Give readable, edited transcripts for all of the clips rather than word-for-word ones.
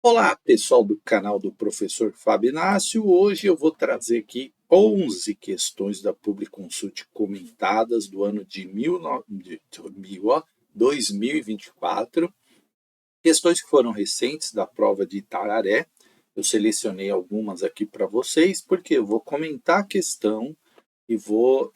Olá, pessoal do canal do Professor Fábio Inácio. Hoje eu vou trazer aqui 11 questões da Publiconsult comentadas do ano de 2024. Questões que foram recentes da prova de Itararé. Eu selecionei algumas aqui para vocês, porque eu vou comentar a questão e vou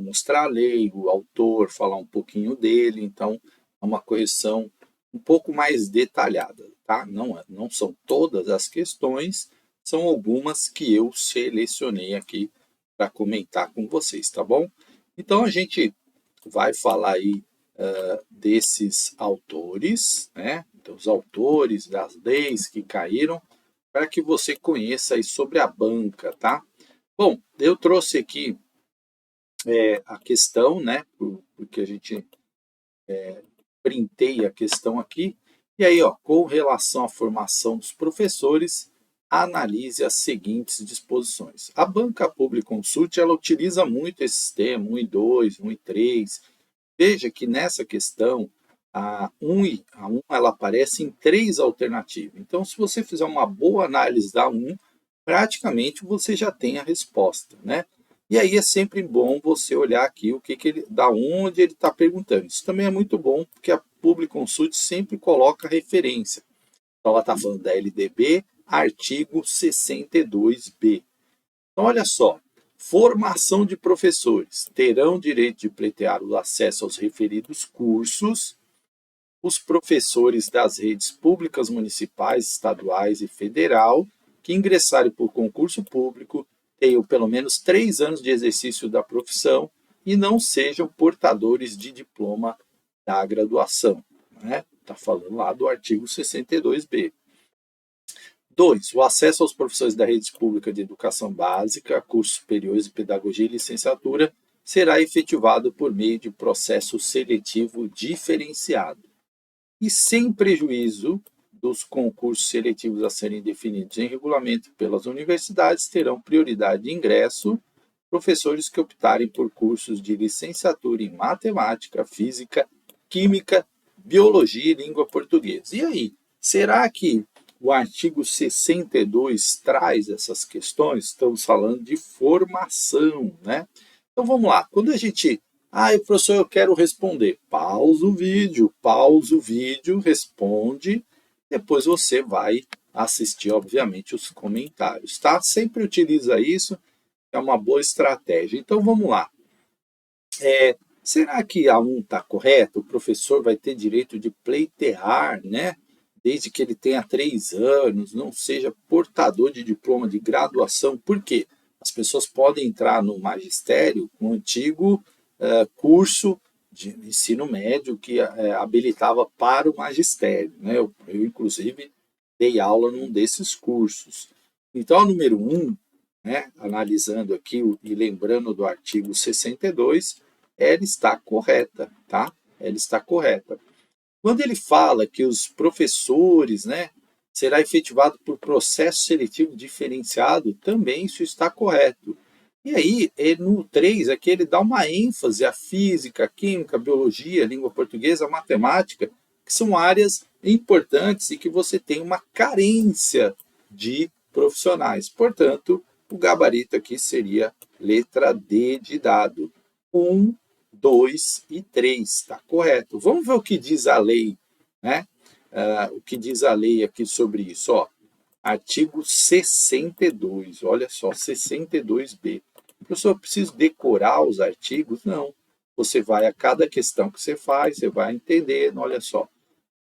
mostrar a lei, o autor, falar um pouquinho dele. Então, é uma correção um pouco mais detalhada, tá? Não são todas as questões, são algumas que eu selecionei aqui para comentar com vocês, tá bom? Então, a gente vai falar aí desses autores, né? Então, os autores das leis que caíram, para que você conheça aí sobre a banca, tá? Bom, eu trouxe aqui a questão, né? Porque a gente printei a questão aqui. E aí, ó, com relação à formação dos professores, analise as seguintes disposições. A banca Publiconsult, ela utiliza muito esse sistema, 1 e 2, 1 e 3. Veja que nessa questão, a 1 ela aparece em 3 alternativas. Então, se você fizer uma boa análise da 1, praticamente você já tem a resposta, né? E aí é sempre bom você olhar aqui o que ele, da onde ele está perguntando. Isso também é muito bom, porque a Publiconsult sempre coloca referência. Então, ela está falando da LDB, artigo 62B. Então, olha só. Formação de professores. Terão direito de pleitear o acesso aos referidos cursos os professores das redes públicas municipais, estaduais e federal que ingressarem por concurso público tenham pelo menos 3 anos de exercício da profissão e não sejam portadores de diploma da graduação. Né? Está falando lá do artigo 62B. 2. O acesso aos professores da rede pública de educação básica, cursos superiores de pedagogia e licenciatura será efetivado por meio de processo seletivo diferenciado e sem prejuízo dos concursos seletivos a serem definidos em regulamento pelas universidades, terão prioridade de ingresso professores que optarem por cursos de licenciatura em matemática, física, química, biologia e língua portuguesa. E aí, será que o artigo 62 traz essas questões? Estamos falando de formação, né? Então vamos lá. Quando a gente professor, eu quero responder. Pausa o vídeo, responde. Depois você vai assistir, obviamente, os comentários, tá? Sempre utiliza isso, é uma boa estratégia. Então, vamos lá. Será que a 1 está correta? O professor vai ter direito de pleitear, né? Desde que ele tenha 3 anos, não seja portador de diploma de graduação. Por quê? As pessoas podem entrar no magistério com o antigo curso de ensino médio que habilitava para o magistério. Né? Eu, inclusive, dei aula num desses cursos. Então, a número 1, né, analisando aqui e lembrando do artigo 62, ela está correta, tá? Ela está correta. Quando ele fala que os professores, né, será efetivado por processo seletivo diferenciado, também isso está correto. E aí, no 3, aqui ele dá uma ênfase à física, à química, à biologia, à língua portuguesa, à matemática, que são áreas importantes e que você tem uma carência de profissionais. Portanto, o gabarito aqui seria letra D de dado. 1, 2 e 3, está correto. Vamos ver o que diz a lei, né? O que diz a lei aqui sobre isso, ó. Artigo 62, olha só, 62B. Professor, eu preciso decorar os artigos? Não. Você vai a cada questão que você faz, você vai entendendo, olha só.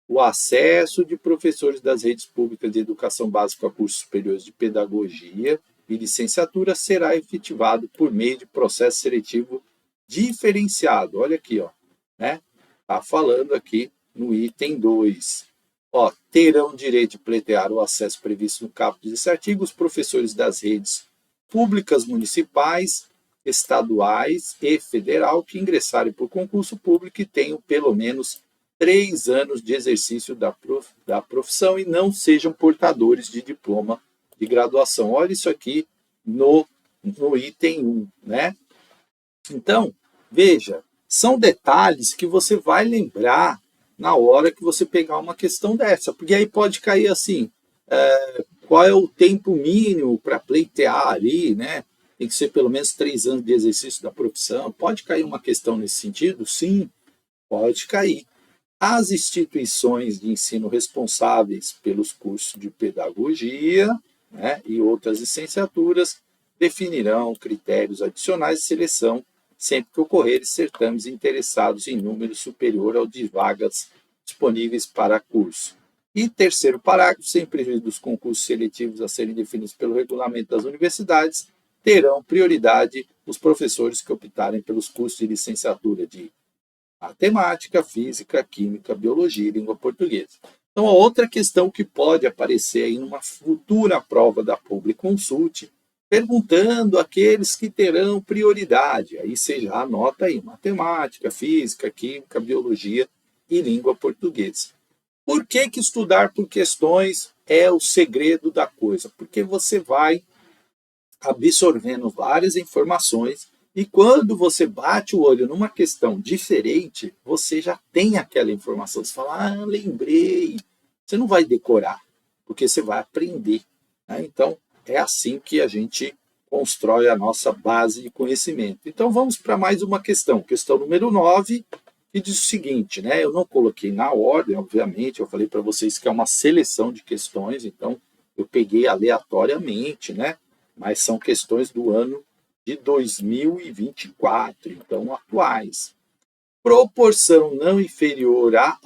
O acesso de professores das redes públicas de educação básica a cursos superiores de pedagogia e licenciatura será efetivado por meio de processo seletivo diferenciado. Olha aqui, ó, né? Tá falando aqui no item 2. Ó, terão direito de pleitear o acesso previsto no caput desse artigo os professores das redes públicas municipais, estaduais e federal que ingressarem por concurso público e tenham pelo menos 3 anos de exercício da profissão e não sejam portadores de diploma de graduação. Olha isso aqui no item 1, né? Então, veja, são detalhes que você vai lembrar na hora que você pegar uma questão dessa, porque aí pode cair assim, qual é o tempo mínimo para pleitear ali, né? Tem que ser pelo menos 3 anos de exercício da profissão. Pode cair uma questão nesse sentido? Sim, pode cair. As instituições de ensino responsáveis pelos cursos de pedagogia, né, e outras licenciaturas definirão critérios adicionais de seleção sempre que ocorrerem certames interessados em número superior ao de vagas disponíveis para curso. E terceiro parágrafo, sem prejuízo dos concursos seletivos a serem definidos pelo regulamento das universidades, terão prioridade os professores que optarem pelos cursos de licenciatura de matemática, física, química, biologia e língua portuguesa. Então, a outra questão que pode aparecer aí numa futura prova da Public Consult, perguntando àqueles que terão prioridade. Aí você já anota aí, matemática, física, química, biologia e língua portuguesa. Por que estudar por questões é o segredo da coisa? Porque você vai absorvendo várias informações e quando você bate o olho numa questão diferente, você já tem aquela informação. Você fala, lembrei. Você não vai decorar, porque você vai aprender. Né? Então, é assim que a gente constrói a nossa base de conhecimento. Então, vamos para mais uma questão. Questão número 9, que diz o seguinte, né? Eu não coloquei na ordem, obviamente, eu falei para vocês que é uma seleção de questões, então eu peguei aleatoriamente, né? Mas são questões do ano de 2024, então atuais. Proporção não inferior a...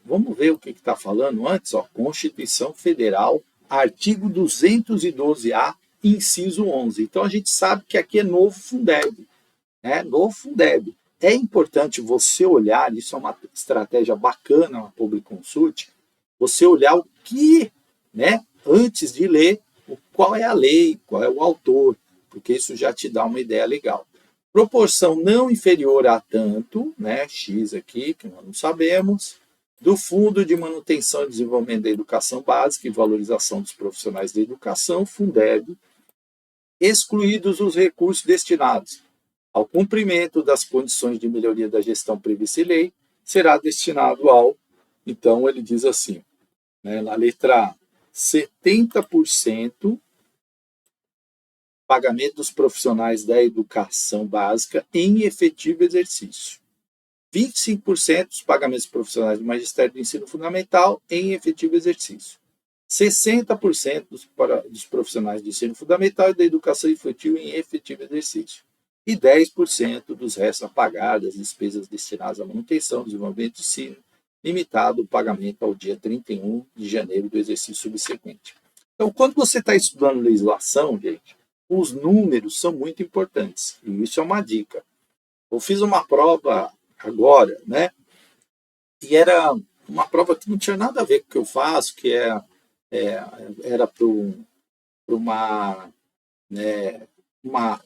vamos ver o que está falando antes. Constituição Federal, artigo 212-A, inciso 11. Então, a gente sabe que aqui é novo Fundeb. Né? Novo Fundeb. É importante você olhar, isso é uma estratégia bacana na Public Consult, você olhar o que, né, antes de ler, qual é a lei, qual é o autor, porque isso já te dá uma ideia legal. Proporção não inferior a tanto, né, X aqui, que nós não sabemos, do Fundo de Manutenção e Desenvolvimento da Educação Básica e Valorização dos Profissionais da Educação, Fundeb, excluídos os recursos destinados ao cumprimento das condições de melhoria da gestão prevista em lei, será destinado ao, então ele diz assim, né, na letra A, 70% pagamento dos profissionais da educação básica em efetivo exercício. 25% dos pagamentos profissionais do magistério do ensino fundamental em efetivo exercício. 60% dos profissionais do ensino fundamental e da educação infantil em efetivo exercício. E 10% dos restos a pagar das despesas destinadas à manutenção, desenvolvimento do ensino, limitado o pagamento ao dia 31 de janeiro do exercício subsequente. Então, quando você está estudando legislação, gente, os números são muito importantes. E isso é uma dica. Eu fiz uma prova agora, né? E era uma prova que não tinha nada a ver com o que eu faço, que era para uma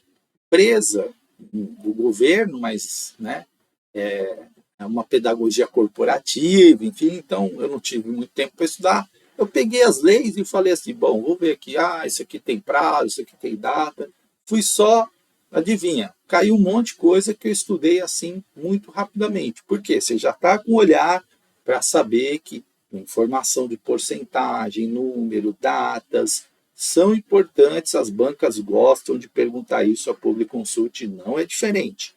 empresa do governo, mas, né, é uma pedagogia corporativa, enfim, então eu não tive muito tempo para estudar. Eu peguei as leis e falei assim, bom, vou ver aqui, isso aqui tem prazo, isso aqui tem data. Fui só, adivinha, caiu um monte de coisa que eu estudei assim muito rapidamente. Por quê? Você já está com o olhar para saber que informação de porcentagem, número, datas, são importantes, as bancas gostam de perguntar isso, a Public Consult não é diferente.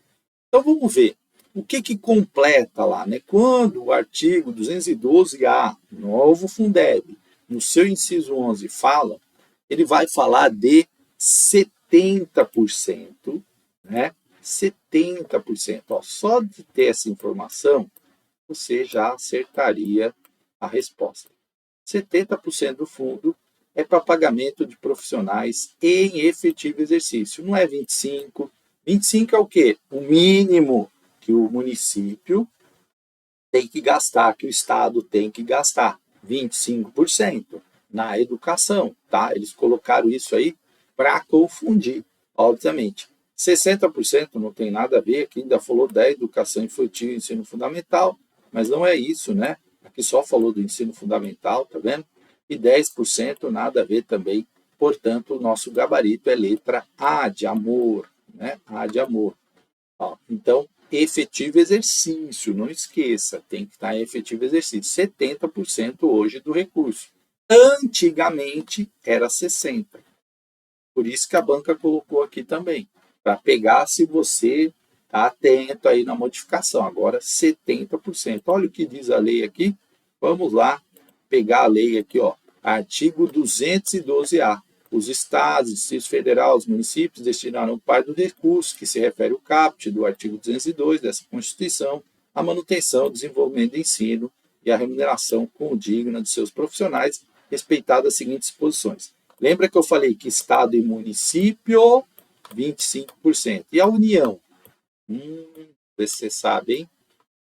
Então vamos ver. O que completa lá? Né? Quando o artigo 212-A, novo Fundeb, no seu inciso 11 fala, ele vai falar de 70%, né? 70%. Só de ter essa informação, você já acertaria a resposta. 70% do fundo é para pagamento de profissionais em efetivo exercício. Não é 25%. 25% é o quê? O mínimo que o município tem que gastar, que o Estado tem que gastar, 25% na educação, tá? Eles colocaram isso aí para confundir, obviamente. 60% não tem nada a ver, aqui ainda falou da educação infantil e ensino fundamental, mas não é isso, né? Aqui só falou do ensino fundamental, tá vendo? E 10% nada a ver também, portanto, o nosso gabarito é letra A de amor, né? A de amor. Então, efetivo exercício, não esqueça, tem que estar em efetivo exercício, 70% hoje do recurso. Antigamente era 60%. Por isso que a banca colocou aqui também, para pegar se você está atento aí na modificação. Agora 70%. Olha o que diz a lei aqui. Vamos lá pegar a lei aqui, ó. Artigo 212A. Os estados, Distrito Federal, os municípios destinarão parte do recurso que se refere ao caput do artigo 202 dessa Constituição à manutenção, desenvolvimento do ensino e à remuneração condigna de seus profissionais, respeitadas as seguintes disposições. Lembra que eu falei que estado e município, 25%. E a União? Você sabe, hein?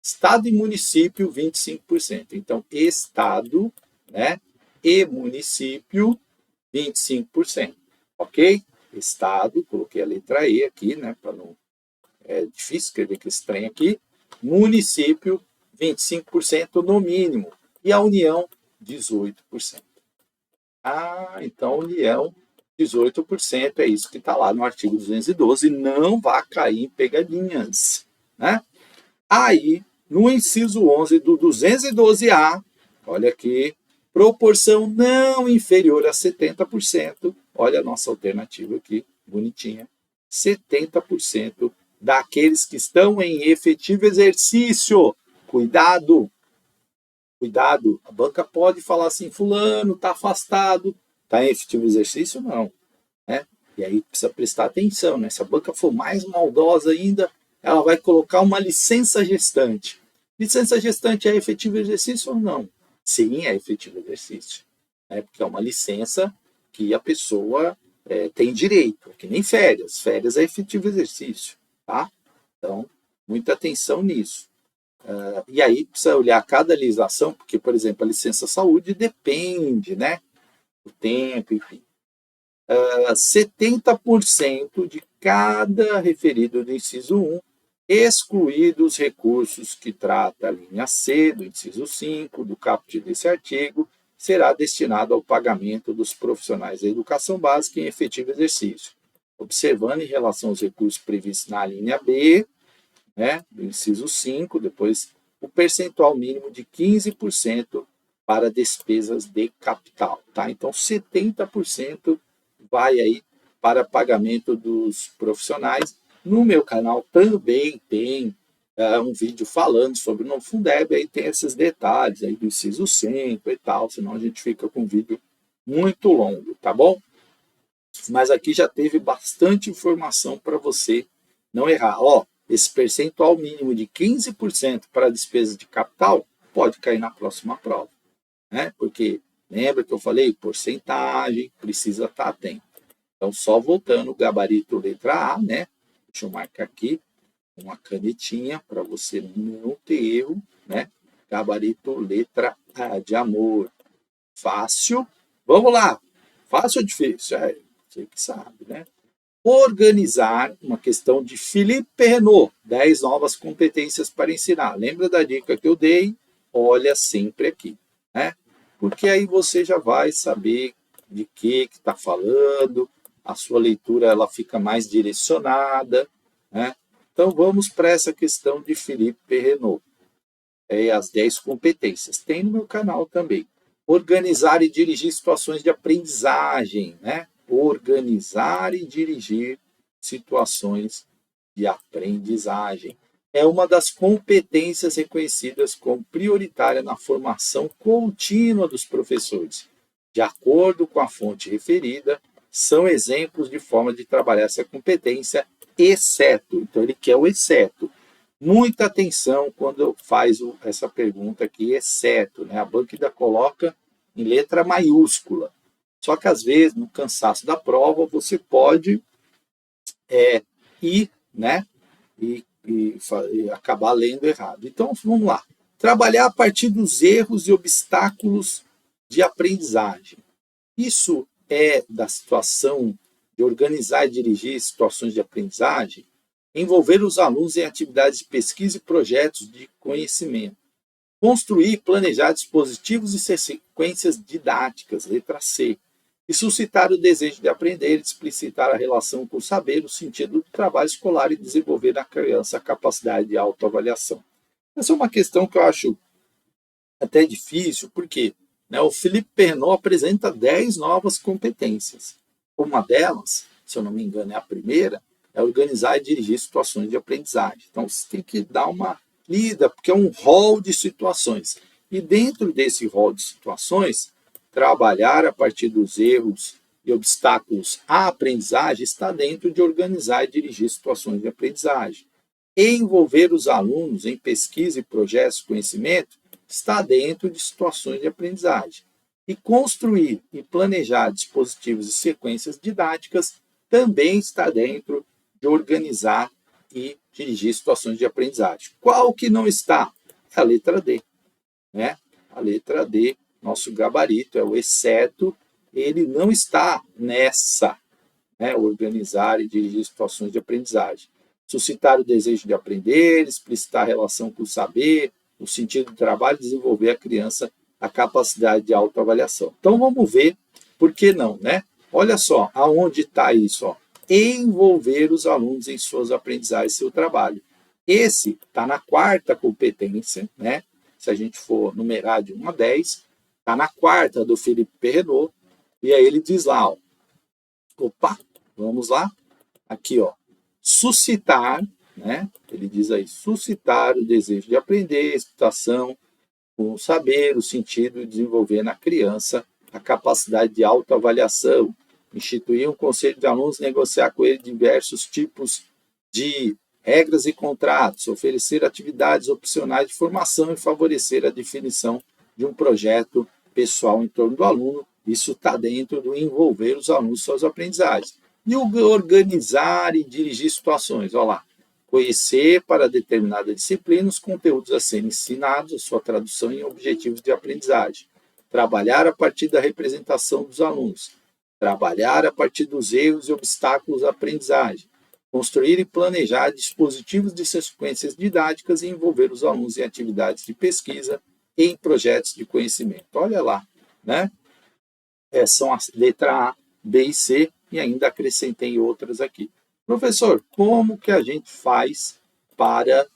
Estado e município, 25%. Então, estado, né, e município, 25%. Ok? Estado, coloquei a letra E aqui, né, para não... É difícil escrever com esse trem aqui. Município, 25% no mínimo. E a União, 18%. Então, União, 18%, é isso que está lá no artigo 212, não vai cair em pegadinhas, né? Aí, no inciso 11 do 212A, olha aqui, proporção não inferior a 70%, olha a nossa alternativa aqui, bonitinha, 70% daqueles que estão em efetivo exercício. Cuidado, cuidado, a banca pode falar assim, fulano está afastado, está em efetivo exercício? Não. Né? E aí precisa prestar atenção, né? Se a banca for mais maldosa ainda, ela vai colocar uma licença gestante. Licença gestante é efetivo exercício ou não? Sim, é efetivo exercício. Né? Porque é uma licença que a pessoa tem direito, que nem férias. Férias é efetivo exercício. Tá? Então, muita atenção nisso. E aí precisa olhar cada legislação, porque, por exemplo, a licença saúde depende, né? Do tempo, enfim. 70% de cada referido do inciso 1, excluídos os recursos que trata a linha C do inciso 5 do caput desse artigo, será destinado ao pagamento dos profissionais da educação básica em efetivo exercício, observando em relação aos recursos previstos na linha B, né, do inciso 5, depois o percentual mínimo de 15% para despesas de capital. Tá? Então, 70% vai aí para pagamento dos profissionais. No meu canal também tem um vídeo falando sobre o Novo Fundeb, aí tem esses detalhes aí do inciso 5 e tal, senão a gente fica com um vídeo muito longo, tá bom? Mas aqui já teve bastante informação para você não errar. Ó, esse percentual mínimo de 15% para despesa de capital pode cair na próxima prova, né? Porque lembra que eu falei porcentagem, precisa estar atento. Então, só voltando, gabarito letra A, né? Deixa eu marcar aqui uma canetinha para você não ter erro, né? Gabarito letra A de amor. Fácil. Vamos lá. Fácil ou difícil? Você que sabe, né? Organizar, uma questão de Philippe Renaud, 10 novas competências para ensinar. Lembra da dica que eu dei? Olha sempre aqui, né? Porque aí você já vai saber de que está falando, a sua leitura ela fica mais direcionada, né? Então vamos para essa questão de Philippe Renaud. As 10 competências. Tem no meu canal também. Organizar e dirigir situações de aprendizagem, né? Organizar e dirigir situações de aprendizagem. É uma das competências reconhecidas como prioritária na formação contínua dos professores. De acordo com a fonte referida, são exemplos de forma de trabalhar essa competência, exceto. Então, ele quer o exceto. Muita atenção quando faz essa pergunta aqui, exceto. Né? A banca ainda coloca em letra maiúscula. Só que, às vezes, no cansaço da prova, você pode ir, né? E acabar lendo errado. Então, vamos lá. Trabalhar a partir dos erros e obstáculos de aprendizagem. Isso é da situação de organizar e dirigir situações de aprendizagem, envolver os alunos em atividades de pesquisa e projetos de conhecimento, construir e planejar dispositivos e sequências didáticas, letra C, e suscitar o desejo de aprender, explicitar a relação com o saber, o sentido do trabalho escolar e desenvolver na criança a capacidade de autoavaliação. Essa é uma questão que eu acho até difícil, porque né, o Felipe Perrenot apresenta 10 novas competências. Uma delas, se eu não me engano, é a primeira, é organizar e dirigir situações de aprendizagem. Então, você tem que dar uma lida, porque é um rol de situações. E dentro desse rol de situações, trabalhar a partir dos erros e obstáculos à aprendizagem está dentro de organizar e dirigir situações de aprendizagem. Envolver os alunos em pesquisa e projetos de conhecimento está dentro de situações de aprendizagem. E construir e planejar dispositivos e sequências didáticas também está dentro de organizar e dirigir situações de aprendizagem. Qual que não está? É a letra D, né? A letra D, nosso gabarito, é o exceto, ele não está nessa, né? Organizar e dirigir situações de aprendizagem. Suscitar o desejo de aprender, explicitar a relação com o saber, o sentido do trabalho, desenvolver a criança a capacidade de autoavaliação. Então vamos ver por que não, né? Olha só, aonde está isso, ó. Envolver os alunos em suas aprendizagens e seu trabalho. Esse está na quarta competência, né? Se a gente for numerar de 1 a 10, está na quarta do Felipe Perrenot, e aí ele diz lá, ó, opa, vamos lá, aqui, ó, suscitar, né? Ele diz aí, suscitar o desejo de aprender, excitação, o saber, o sentido de desenvolver na criança a capacidade de autoavaliação, instituir um conselho de alunos, negociar com ele diversos tipos de regras e contratos, oferecer atividades opcionais de formação e favorecer a definição de um projeto pessoal em torno do aluno. Isso está dentro do envolver os alunos em suas aprendizagens. E o organizar e dirigir situações, olha lá. Conhecer para determinada disciplina os conteúdos a serem ensinados, a sua tradução em objetivos de aprendizagem. Trabalhar a partir da representação dos alunos. Trabalhar a partir dos erros e obstáculos à aprendizagem. Construir e planejar dispositivos de sequências didáticas e envolver os alunos em atividades de pesquisa e em projetos de conhecimento. Olha lá, né? São as letras A, B e C, e ainda acrescentei outras aqui. Professor, como que a gente faz para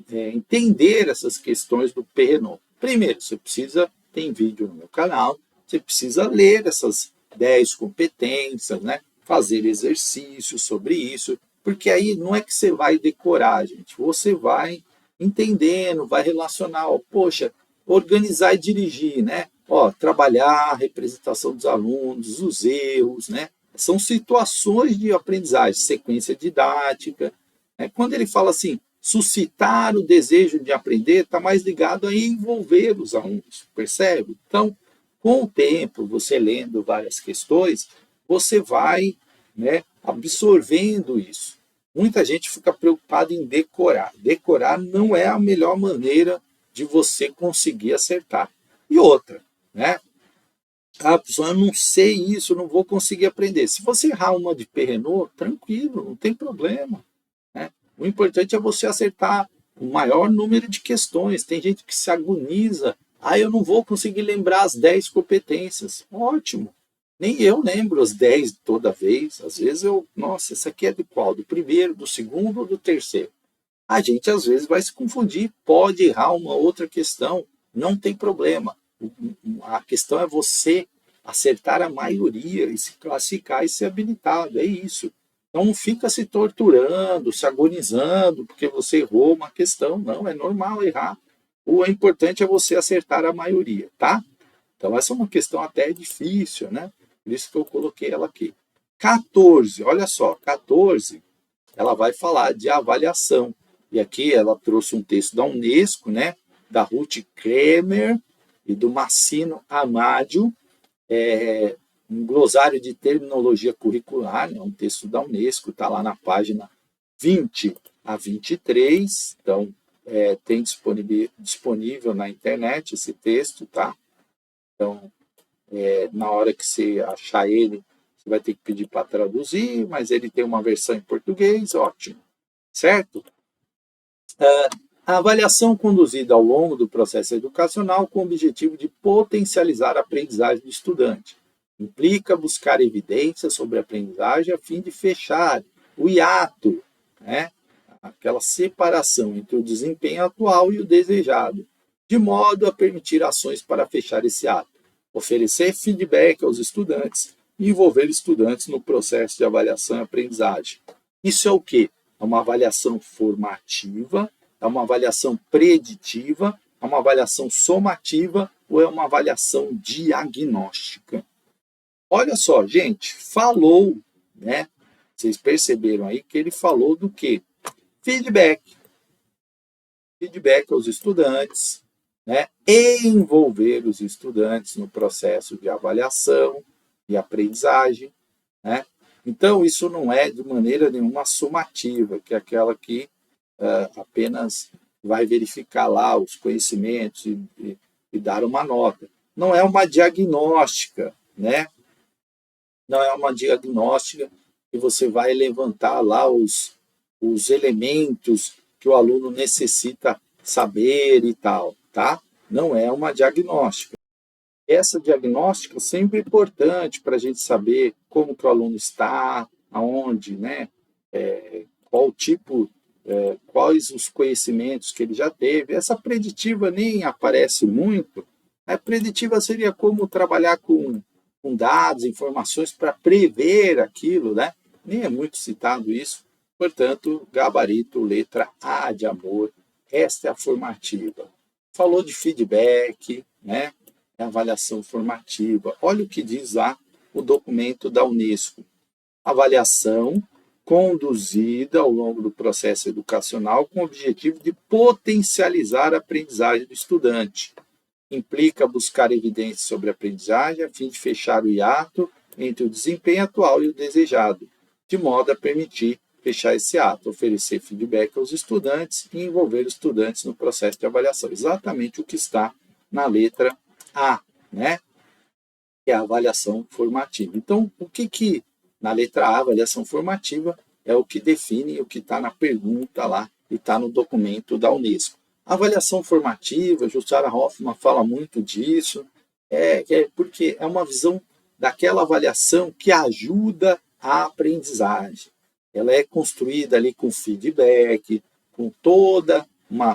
entender essas questões do Perrenot? Primeiro, você precisa, tem vídeo no meu canal, você precisa ler essas 10 competências, né? Fazer exercícios sobre isso, porque aí não é que você vai decorar, gente, você vai entendendo, vai relacionar, ó, poxa, organizar e dirigir, né? Ó, trabalhar a representação dos alunos, os erros, né? São situações de aprendizagem, sequência didática. Né? Quando ele fala assim, suscitar o desejo de aprender, está mais ligado a envolver os alunos, percebe? Então, com o tempo, você lendo várias questões, você vai, né, absorvendo isso. Muita gente fica preocupada em decorar. Decorar não é a melhor maneira de você conseguir acertar. E outra, né? A pessoa, eu não sei isso, não vou conseguir aprender. Se você errar uma de Perrenot, tranquilo, não tem problema. Né? O importante é você acertar o maior número de questões. Tem gente que se agoniza. Ah, eu não vou conseguir lembrar as 10 competências. Ótimo. Nem eu lembro as 10 toda vez. Às vezes nossa, essa aqui é de qual? Do primeiro, do segundo ou do terceiro? A gente às vezes vai se confundir, pode errar uma outra questão, não tem problema. A questão é você acertar a maioria e se classificar e ser habilitado, é isso. Então não fica se torturando, se agonizando, porque você errou uma questão. Não, é normal errar. O importante é você acertar a maioria, tá? Então essa é uma questão até difícil, né? Por isso que eu coloquei ela aqui. 14, olha só, 14, ela vai falar de avaliação. E aqui ela trouxe um texto da Unesco, né? Da Ruth Kremer e do Massimo Amadio, um glossário de terminologia curricular, né? Um texto da Unesco, está lá na página 20 a 23, então tem disponível na internet esse texto, tá? Então, na hora que você achar ele, você vai ter que pedir para traduzir, mas ele tem uma versão em português, ótimo, certo? A avaliação conduzida ao longo do processo educacional com o objetivo de potencializar a aprendizagem do estudante. Implica buscar evidências sobre a aprendizagem a fim de fechar o hiato, né? Aquela separação entre o desempenho atual e o desejado, de modo a permitir ações para fechar esse ato, oferecer feedback aos estudantes e envolver estudantes no processo de avaliação e aprendizagem. Isso é o quê? É uma avaliação formativa, é uma avaliação preditiva, é uma avaliação somativa ou é uma avaliação diagnóstica? Olha só, gente, falou, né? Vocês perceberam aí que ele falou do quê? Feedback. Feedback aos estudantes, né? Envolver os estudantes no processo de avaliação e aprendizagem, né? Então, isso não é de maneira nenhuma sumativa, que é aquela que apenas vai verificar lá os conhecimentos e dar uma nota. Não é uma diagnóstica, né? Não é uma diagnóstica que você vai levantar lá os elementos que o aluno necessita saber e tal, tá? Não é uma diagnóstica. Essa diagnóstica sempre é importante para a gente saber como que o aluno está, aonde, né? Qual tipo, quais os conhecimentos que ele já teve. Essa preditiva nem aparece muito. A preditiva seria como trabalhar com dados, informações para prever aquilo, né? Nem é muito citado isso. Portanto, gabarito, letra A de amor, esta é a formativa. Falou de feedback, né? É avaliação formativa. Olha o que diz lá o documento da Unesco. Avaliação conduzida ao longo do processo educacional com o objetivo de potencializar a aprendizagem do estudante. Implica buscar evidências sobre a aprendizagem a fim de fechar o hiato entre o desempenho atual e o desejado, de modo a permitir fechar esse ato, oferecer feedback aos estudantes e envolver os estudantes no processo de avaliação. Exatamente o que está na letra A, né? Que é a avaliação formativa. Então, o que na letra A, avaliação formativa, é o que define o que está na pergunta lá e está no documento da Unesco. A avaliação formativa, Jussara Hoffmann fala muito disso, porque é uma visão daquela avaliação que ajuda a aprendizagem. Ela é construída ali com feedback, com toda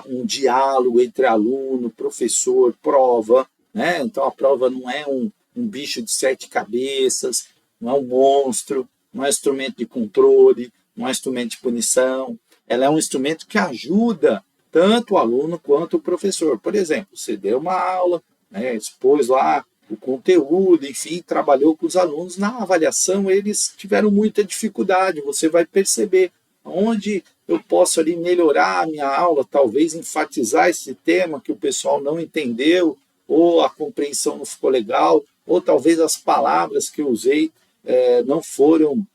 um diálogo entre aluno, professor, prova, né? Então a prova não é um bicho de 7 cabeças, não é um monstro, não é um instrumento de controle, não é um instrumento de punição. Ela é um instrumento que ajuda tanto o aluno quanto o professor. Por exemplo, você deu uma aula, né, expôs lá o conteúdo, enfim, trabalhou com os alunos. Na avaliação, eles tiveram muita dificuldade. Você vai perceber onde eu posso ali melhorar a minha aula, talvez enfatizar esse tema que o pessoal não entendeu, ou a compreensão não ficou legal, ou talvez as palavras que eu usei não foram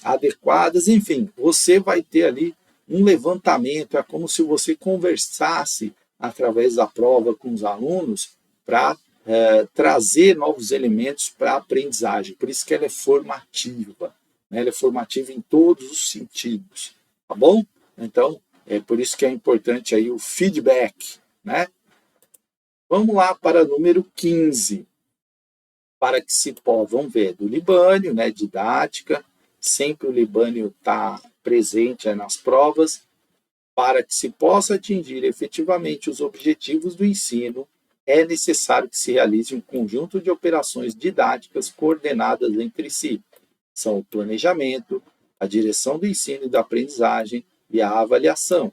adequadas. Enfim, você vai ter ali um levantamento, é como se você conversasse através da prova com os alunos para trazer novos elementos para a aprendizagem. Por isso que ela é formativa, né? Ela é formativa em todos os sentidos, tá bom? Então, é por isso que é importante aí o feedback, né? Vamos lá para número 15. Para que se possa, vamos ver, do Libânio, né? Didática, sempre o Libânio está presente nas provas. Para que se possa atingir efetivamente os objetivos do ensino, é necessário que se realize um conjunto de operações didáticas coordenadas entre si. São o planejamento, a direção do ensino e da aprendizagem e a avaliação.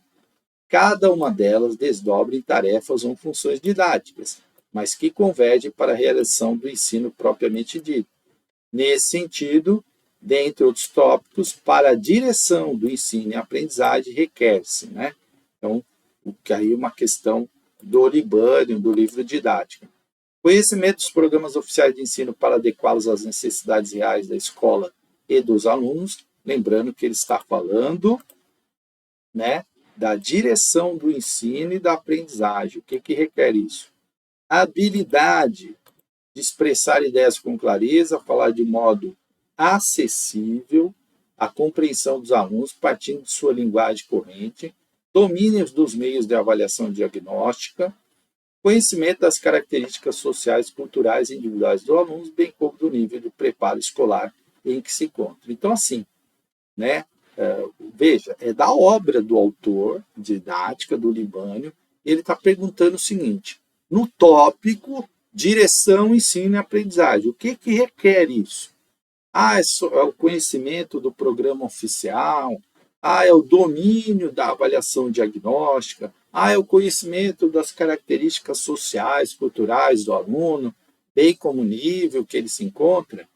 Cada uma delas desdobra em tarefas ou funções didáticas, mas que convergem para a realização do ensino propriamente dito. Nesse sentido, dentre outros tópicos, para a direção do ensino e aprendizagem requer-se, né? Então, o que aí é uma questão do Libânio, do livro didático. Conhecimento dos programas oficiais de ensino para adequá-los às necessidades reais da escola e dos alunos, lembrando que ele está falando, né, da direção do ensino e da aprendizagem. O que requer isso? A habilidade de expressar ideias com clareza, falar de modo acessível, a compreensão dos alunos partindo de sua linguagem corrente, domínio dos meios de avaliação diagnóstica, conhecimento das características sociais, culturais e individuais dos alunos, bem como do nível de preparo escolar em que se encontra. Então, assim, né, veja, é da obra do autor, didática, do Libânio, ele está perguntando o seguinte, no tópico direção, ensino e aprendizagem. O que requer isso? É o conhecimento do programa oficial. É o domínio da avaliação diagnóstica. É o conhecimento das características sociais, culturais do aluno, bem como o nível que ele se encontra.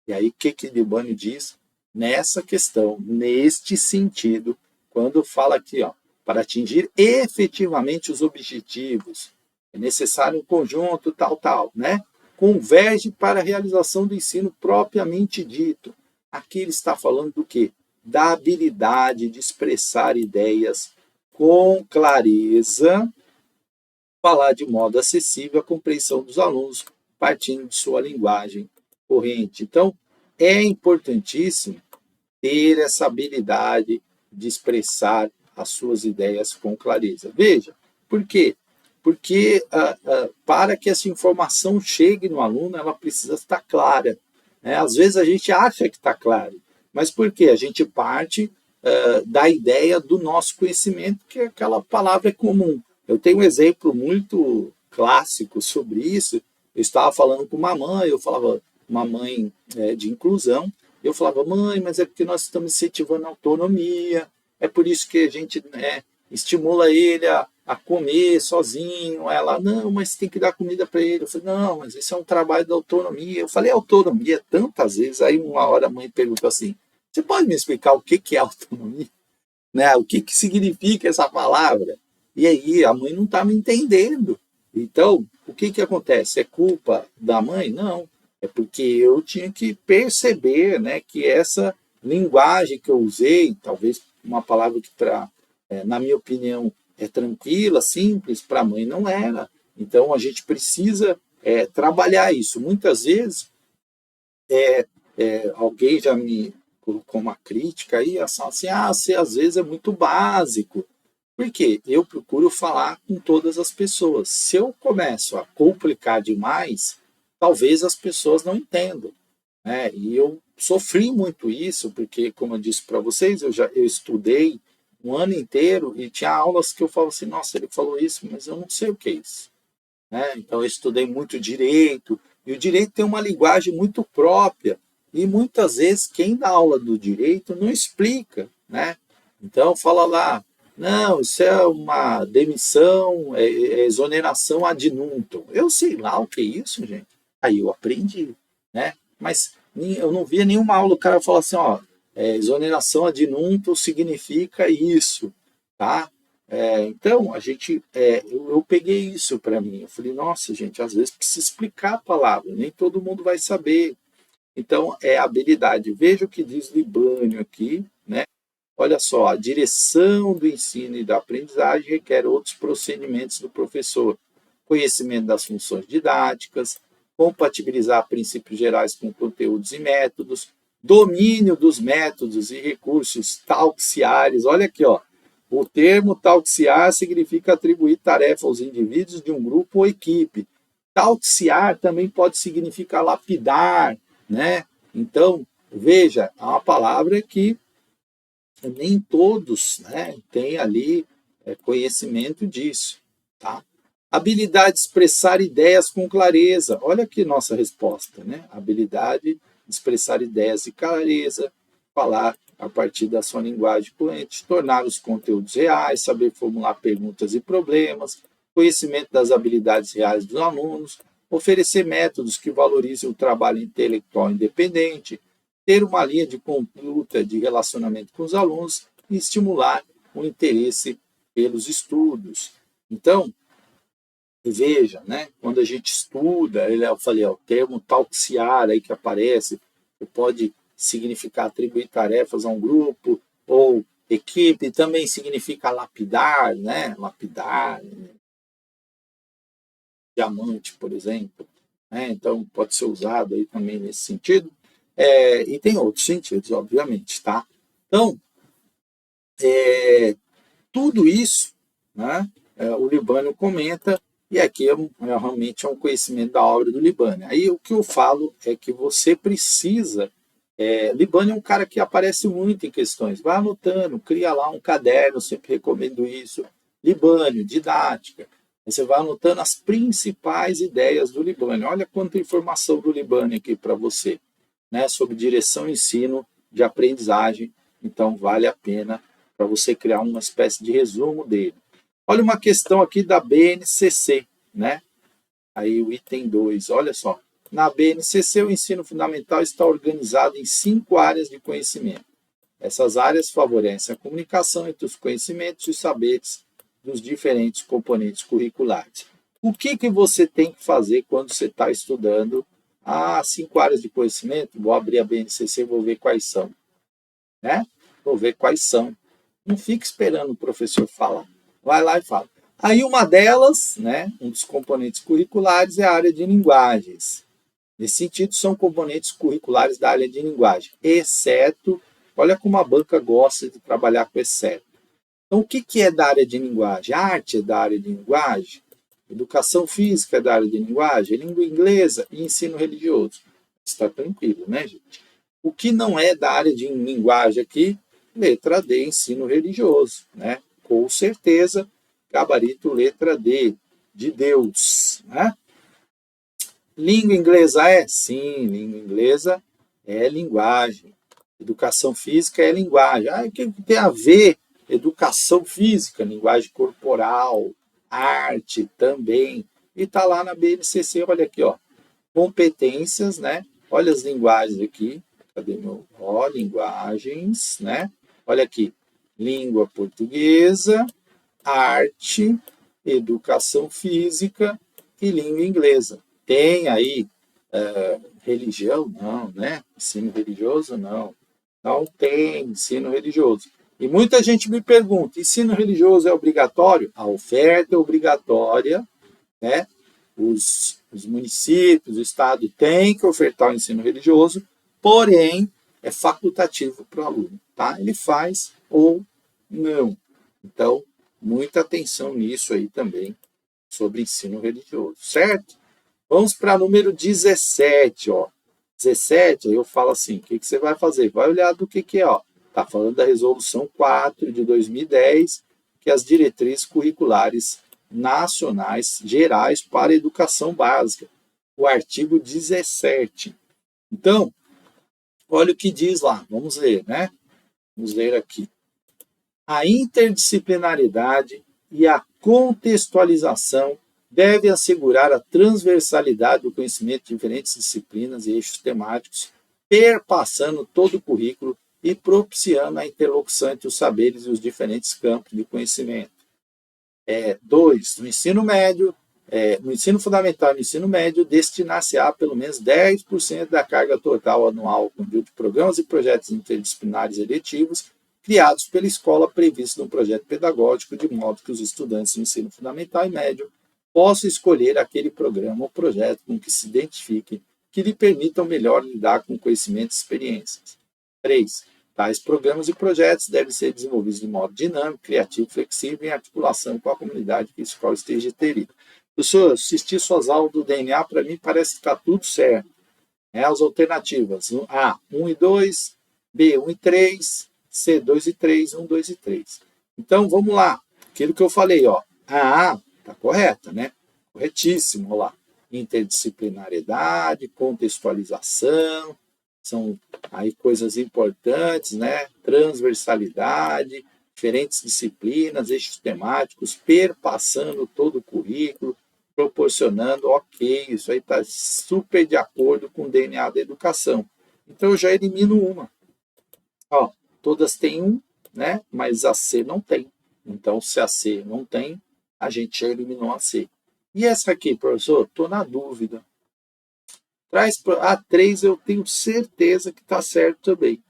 E aí, o que Libânio diz nessa questão, neste sentido, quando fala aqui, para atingir efetivamente os objetivos, é necessário um conjunto tal, né? Converge para a realização do ensino propriamente dito. Aqui ele está falando do quê? Da habilidade de expressar ideias com clareza, falar de modo acessível à compreensão dos alunos, partindo de sua linguagem corrente. Então, é importantíssimo ter essa habilidade de expressar as suas ideias com clareza. Veja, por quê? Porque para que essa informação chegue no aluno, ela precisa estar clara. Né? Às vezes a gente acha que está claro, mas por quê? A gente parte da ideia do nosso conhecimento, que aquela palavra é comum. Eu tenho um exemplo muito clássico sobre isso. Eu estava falando com uma mãe, eu falava, uma mãe de inclusão, eu falava, mãe, mas é porque nós estamos incentivando a autonomia, é por isso que a gente estimula ele a comer sozinho. Ela, não, mas tem que dar comida para ele. Eu falei, não, mas isso é um trabalho da autonomia. Eu falei, autonomia tantas vezes. Aí uma hora a mãe perguntou assim, você pode me explicar o que é autonomia? Né? O que significa essa palavra? E aí a mãe não está me entendendo. Então, o que acontece? É culpa da mãe? Não. É porque eu tinha que perceber, né, que essa linguagem que eu usei, talvez uma palavra que, na minha opinião, é tranquila, simples, para a mãe não era. Então, a gente precisa trabalhar isso. Muitas vezes, alguém já me colocou uma crítica aí, assim, você às vezes é muito básico. Por quê? Eu procuro falar com todas as pessoas. Se eu começo a complicar demais, talvez as pessoas não entendam. Né? E eu sofri muito isso, porque, como eu disse para vocês, eu estudei um ano inteiro e tinha aulas que eu falava assim, nossa, ele falou isso, mas eu não sei o que é isso. Né? Então, eu estudei muito direito, e o direito tem uma linguagem muito própria, e muitas vezes quem dá aula do direito não explica. Né? Então, fala lá, não, isso é uma demissão, é exoneração ad nutum. Eu sei lá o que é isso, gente. Aí eu aprendi, né? Mas eu não via nenhuma aula o cara falar assim, exoneração ad nutum significa isso, tá? Então, eu peguei isso para mim. Eu falei, nossa, gente, às vezes precisa explicar a palavra, nem todo mundo vai saber. Então, é habilidade. Veja o que diz Libânio aqui, né? Olha só, a direção do ensino e da aprendizagem requer outros procedimentos do professor. Conhecimento das funções didáticas, compatibilizar princípios gerais com conteúdos e métodos, domínio dos métodos e recursos tauxiares. Olha aqui, o termo tauxiar significa atribuir tarefa aos indivíduos de um grupo ou equipe. Tauxiar também pode significar lapidar, né? Então, veja, é uma palavra que nem todos, né, têm ali conhecimento disso. Tá? Habilidade de expressar ideias com clareza. Olha aqui nossa resposta. Né? Habilidade de expressar ideias com clareza, falar a partir da sua linguagem fluente, tornar os conteúdos reais, saber formular perguntas e problemas, conhecimento das habilidades reais dos alunos, oferecer métodos que valorizem o trabalho intelectual independente, ter uma linha de conduta de relacionamento com os alunos e estimular o interesse pelos estudos. Então, veja, né, quando a gente estuda, eu falei, o termo tauxiar aí que aparece, que pode significar atribuir tarefas a um grupo ou equipe, também significa lapidar, né, lapidar, diamante, por exemplo. Né, então, pode ser usado aí também nesse sentido. E tem outros sentidos, obviamente, tá? Então, tudo isso, né, o Libânio comenta, e aqui realmente é um conhecimento da obra do Libânio. Aí o que eu falo é que você precisa. Libânio é um cara que aparece muito em questões, vai anotando, cria lá um caderno, sempre recomendo isso. Libânio, didática. Aí você vai anotando as principais ideias do Libânio. Olha quanta informação do Libânio aqui para você, né? Sobre direção e ensino de aprendizagem. Então, vale a pena para você criar uma espécie de resumo dele. Olha uma questão aqui da BNCC, né? Aí o item 2, olha só. Na BNCC, o ensino fundamental está organizado em 5 áreas de conhecimento. Essas áreas favorecem a comunicação entre os conhecimentos e os saberes dos diferentes componentes curriculares. O que você tem que fazer quando você está estudando 5 áreas de conhecimento? Vou abrir a BNCC e vou ver quais são, né? Vou ver quais são. Não fique esperando o professor falar. Vai lá e fala. Aí uma delas, né, um dos componentes curriculares é a área de linguagens. Nesse sentido, são componentes curriculares da área de linguagem, exceto, olha como a banca gosta de trabalhar com exceto. Então, o que é da área de linguagem? A arte é da área de linguagem, educação física é da área de linguagem, língua inglesa e ensino religioso. Está tranquilo, né, gente? O que não é da área de linguagem aqui, letra D, ensino religioso, né? Com certeza, gabarito letra D, de Deus, né? Língua inglesa é? Sim, língua inglesa é linguagem. Educação física é linguagem. O que tem a ver educação física? Linguagem corporal, arte também. E está lá na BNCC, olha aqui, ó. Competências, né? Olha as linguagens aqui. Cadê meu? Ó, linguagens, né? Olha aqui. Língua portuguesa, arte, educação física e língua inglesa. Tem aí religião? Não, né? Ensino religioso? Não. Não tem ensino religioso. E muita gente me pergunta, ensino religioso é obrigatório? A oferta é obrigatória, né? Os municípios, o Estado tem que ofertar o ensino religioso, porém é facultativo para o aluno, tá? Ele faz ou não. Então, muita atenção nisso aí também, sobre ensino religioso, certo? Vamos para número 17, ó. 17, aí eu falo assim, o que você vai fazer? Vai olhar do que é, ó. Está falando da resolução 4 de 2010, que é as diretrizes curriculares nacionais gerais para a educação básica. O artigo 17. Então, olha o que diz lá. Vamos ler, né? Vamos ler aqui. A interdisciplinaridade e a contextualização devem assegurar a transversalidade do conhecimento de diferentes disciplinas e eixos temáticos, perpassando todo o currículo e propiciando a interlocução entre os saberes e os diferentes campos de conhecimento. 2. No ensino médio, no ensino fundamental e no ensino médio, destinar-se-á pelo menos 10% da carga total anual com de programas e projetos interdisciplinares eletivos criados pela escola previsto no projeto pedagógico, de modo que os estudantes do ensino fundamental e médio possam escolher aquele programa ou projeto com que se identifiquem, que lhe permitam melhor lidar com conhecimentos e experiências. 3. Tais programas e projetos devem ser desenvolvidos de modo dinâmico, criativo, flexível, em articulação com a comunidade que a escola esteja inserida. Professor, assistir suas aulas do DNA, para mim, parece que está tudo certo. As alternativas, A, 1 e 2, B, 1 e 3, C, 2 e 3, 1, 2 e 3. Então, vamos lá. Aquilo que eu falei, ó. A está correta, né? Corretíssimo, olha lá. Interdisciplinariedade, contextualização, são aí coisas importantes, né? Transversalidade, diferentes disciplinas, eixos temáticos, perpassando todo o currículo, proporcionando, ok, isso aí está super de acordo com o DNA da educação. Então, eu já elimino uma. Ó, todas têm um, né? Mas a C não tem. Então, se a C não tem, a gente já eliminou a C. E essa aqui, professor? Estou na dúvida. Traz a 3, eu tenho certeza que está certo também,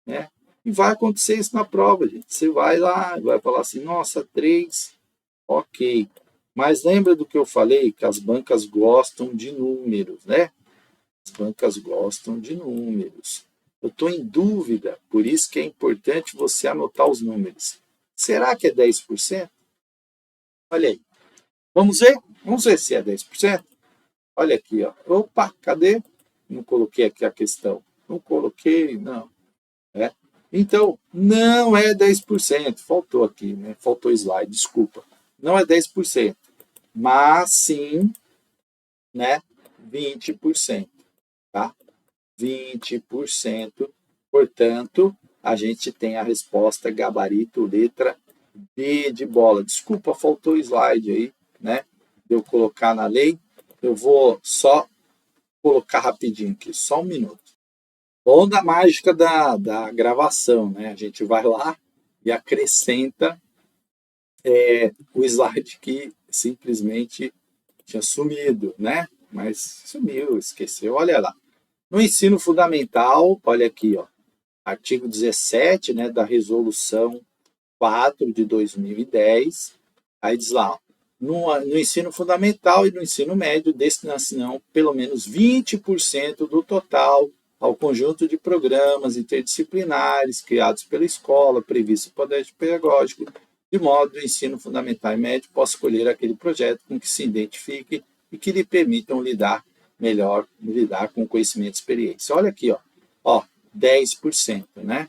né? E vai acontecer isso na prova, gente. Você vai lá, vai falar assim, nossa, 3, ok. Mas lembra do que eu falei, que as bancas gostam de números, né? As bancas gostam de números. Eu estou em dúvida, por isso que é importante você anotar os números. Será que é 10%? Olha aí. Vamos ver? Vamos ver se é 10%? Olha aqui, ó. Opa, cadê? Não coloquei aqui a questão. Não coloquei, não. Então, não é 10%. Faltou aqui, né? Faltou slide, desculpa. Não é 10%. mas sim, né, 20%, tá? 20%. Portanto, a gente tem a resposta gabarito letra B de bola. Desculpa, faltou o slide aí, né? De eu colocar na lei. Eu vou só colocar rapidinho aqui, só um minuto. Bom da mágica da gravação, né? A gente vai lá e acrescenta o slide que simplesmente tinha sumido, né? Mas sumiu, esqueceu. Olha lá. No ensino fundamental, olha aqui, ó, artigo 17, né, da resolução 4 de 2010, aí diz lá, ó, no ensino fundamental e no ensino médio, destinação pelo menos 20% do total ao conjunto de programas interdisciplinares criados pela escola, previsto no Colégio Pedagógico, de modo que o ensino fundamental e médio possa escolher aquele projeto com que se identifique e que lhe permitam lidar com conhecimento e experiência. Olha aqui, ó 10%, né?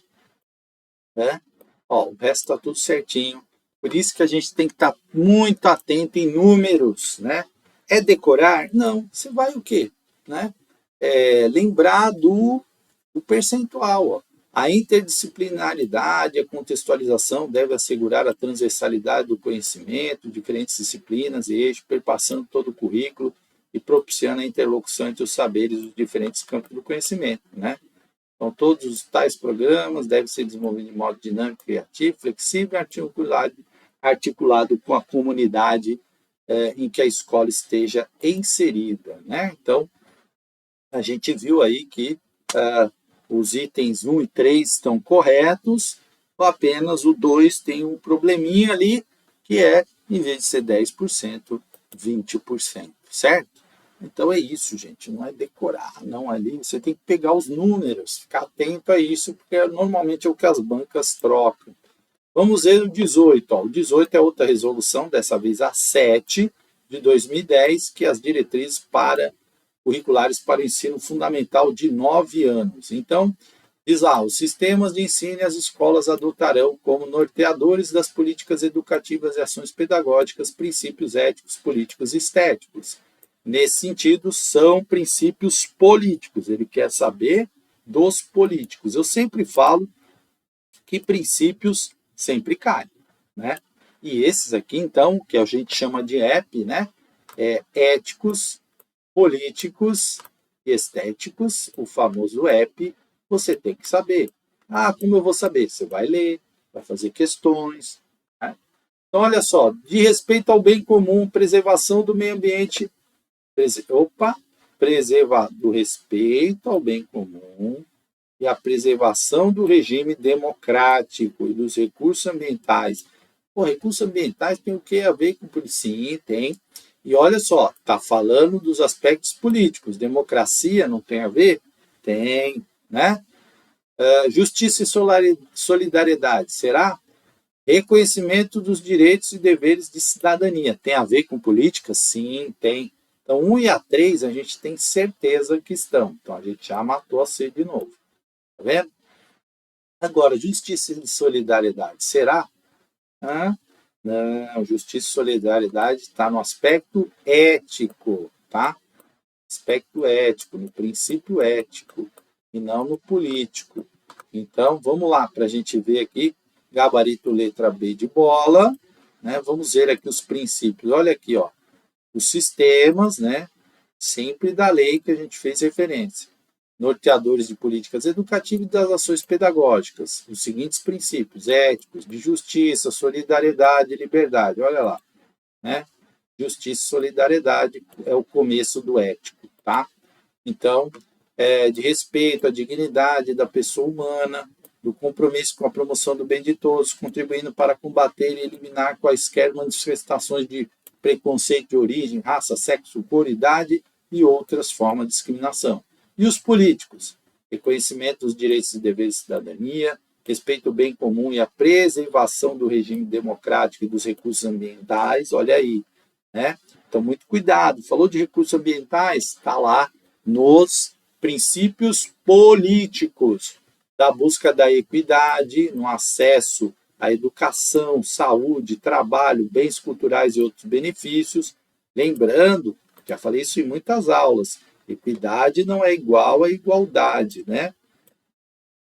Ó, o resto está tudo certinho. Por isso que a gente tem que estar muito atento em números, né? É decorar? Não. Você vai o quê? Né? Lembrar do percentual. Ó. A interdisciplinaridade, a contextualização deve assegurar a transversalidade do conhecimento, diferentes disciplinas e eixos, perpassando todo o currículo e propiciando a interlocução entre os saberes dos diferentes campos do conhecimento, né? Então, todos os tais programas devem ser desenvolvidos de modo dinâmico, criativo, flexível e articulado com a comunidade em que a escola esteja inserida, né? Então, a gente viu aí que os itens 1 e 3 estão corretos, apenas o 2 tem um probleminha ali, que é, em vez de ser 10%, 20%, certo? Então é isso, gente, não é decorar, não ali, você tem que pegar os números, ficar atento a isso, porque normalmente é o que as bancas trocam. Vamos ver o 18, ó. O 18 é outra resolução, dessa vez a 7 de 2010, que é as diretrizes curriculares para o ensino fundamental de 9 anos. Então, diz lá, os sistemas de ensino e as escolas adotarão como norteadores das políticas educativas e ações pedagógicas princípios éticos, políticos e estéticos. Nesse sentido, são princípios políticos. Ele quer saber dos políticos. Eu sempre falo que princípios sempre caem, né? E esses aqui, então, que a gente chama de EP, né? Éticos, políticos e estéticos, o famoso EP, você tem que saber. Ah, como eu vou saber? Você vai ler, vai fazer questões. Né? Então, olha só, de respeito ao bem comum, preservação do meio ambiente, preservar do respeito ao bem comum e a preservação do regime democrático e dos recursos ambientais. Pô, recursos ambientais tem o que a ver com sim, tem. E olha só, está falando dos aspectos políticos. Democracia não tem a ver? Tem, né? Justiça e solidariedade, será? Reconhecimento dos direitos e deveres de cidadania. Tem a ver com política? Sim, tem. Então, 1 e a 3 a gente tem certeza que estão. Então, a gente já matou a C de novo. Tá vendo? Agora, justiça e solidariedade, será? Não, justiça e solidariedade está no aspecto ético, tá? Aspecto ético, no princípio ético, e não no político. Então, vamos lá, para a gente ver aqui, gabarito letra B de bola, né? Vamos ver aqui os princípios. Olha aqui, ó, os sistemas, né? Sempre da lei que a gente fez referência. Norteadores de políticas educativas e das ações pedagógicas. Os seguintes princípios éticos, de justiça, solidariedade e liberdade. Olha lá, né? Justiça e solidariedade é o começo do ético, tá? Então, de respeito à dignidade da pessoa humana, do compromisso com a promoção do bem de todos, contribuindo para combater e eliminar quaisquer manifestações de preconceito de origem, raça, sexo, cor, idade e outras formas de discriminação. E os políticos? Reconhecimento dos direitos e deveres de cidadania, respeito ao bem comum e a preservação do regime democrático e dos recursos ambientais. Olha aí, né? Então, muito cuidado. Falou de recursos ambientais? Está lá nos princípios políticos da busca da equidade no acesso à educação, saúde, trabalho, bens culturais e outros benefícios, Lembrando, já falei isso em muitas aulas, equidade não é igual a igualdade, né?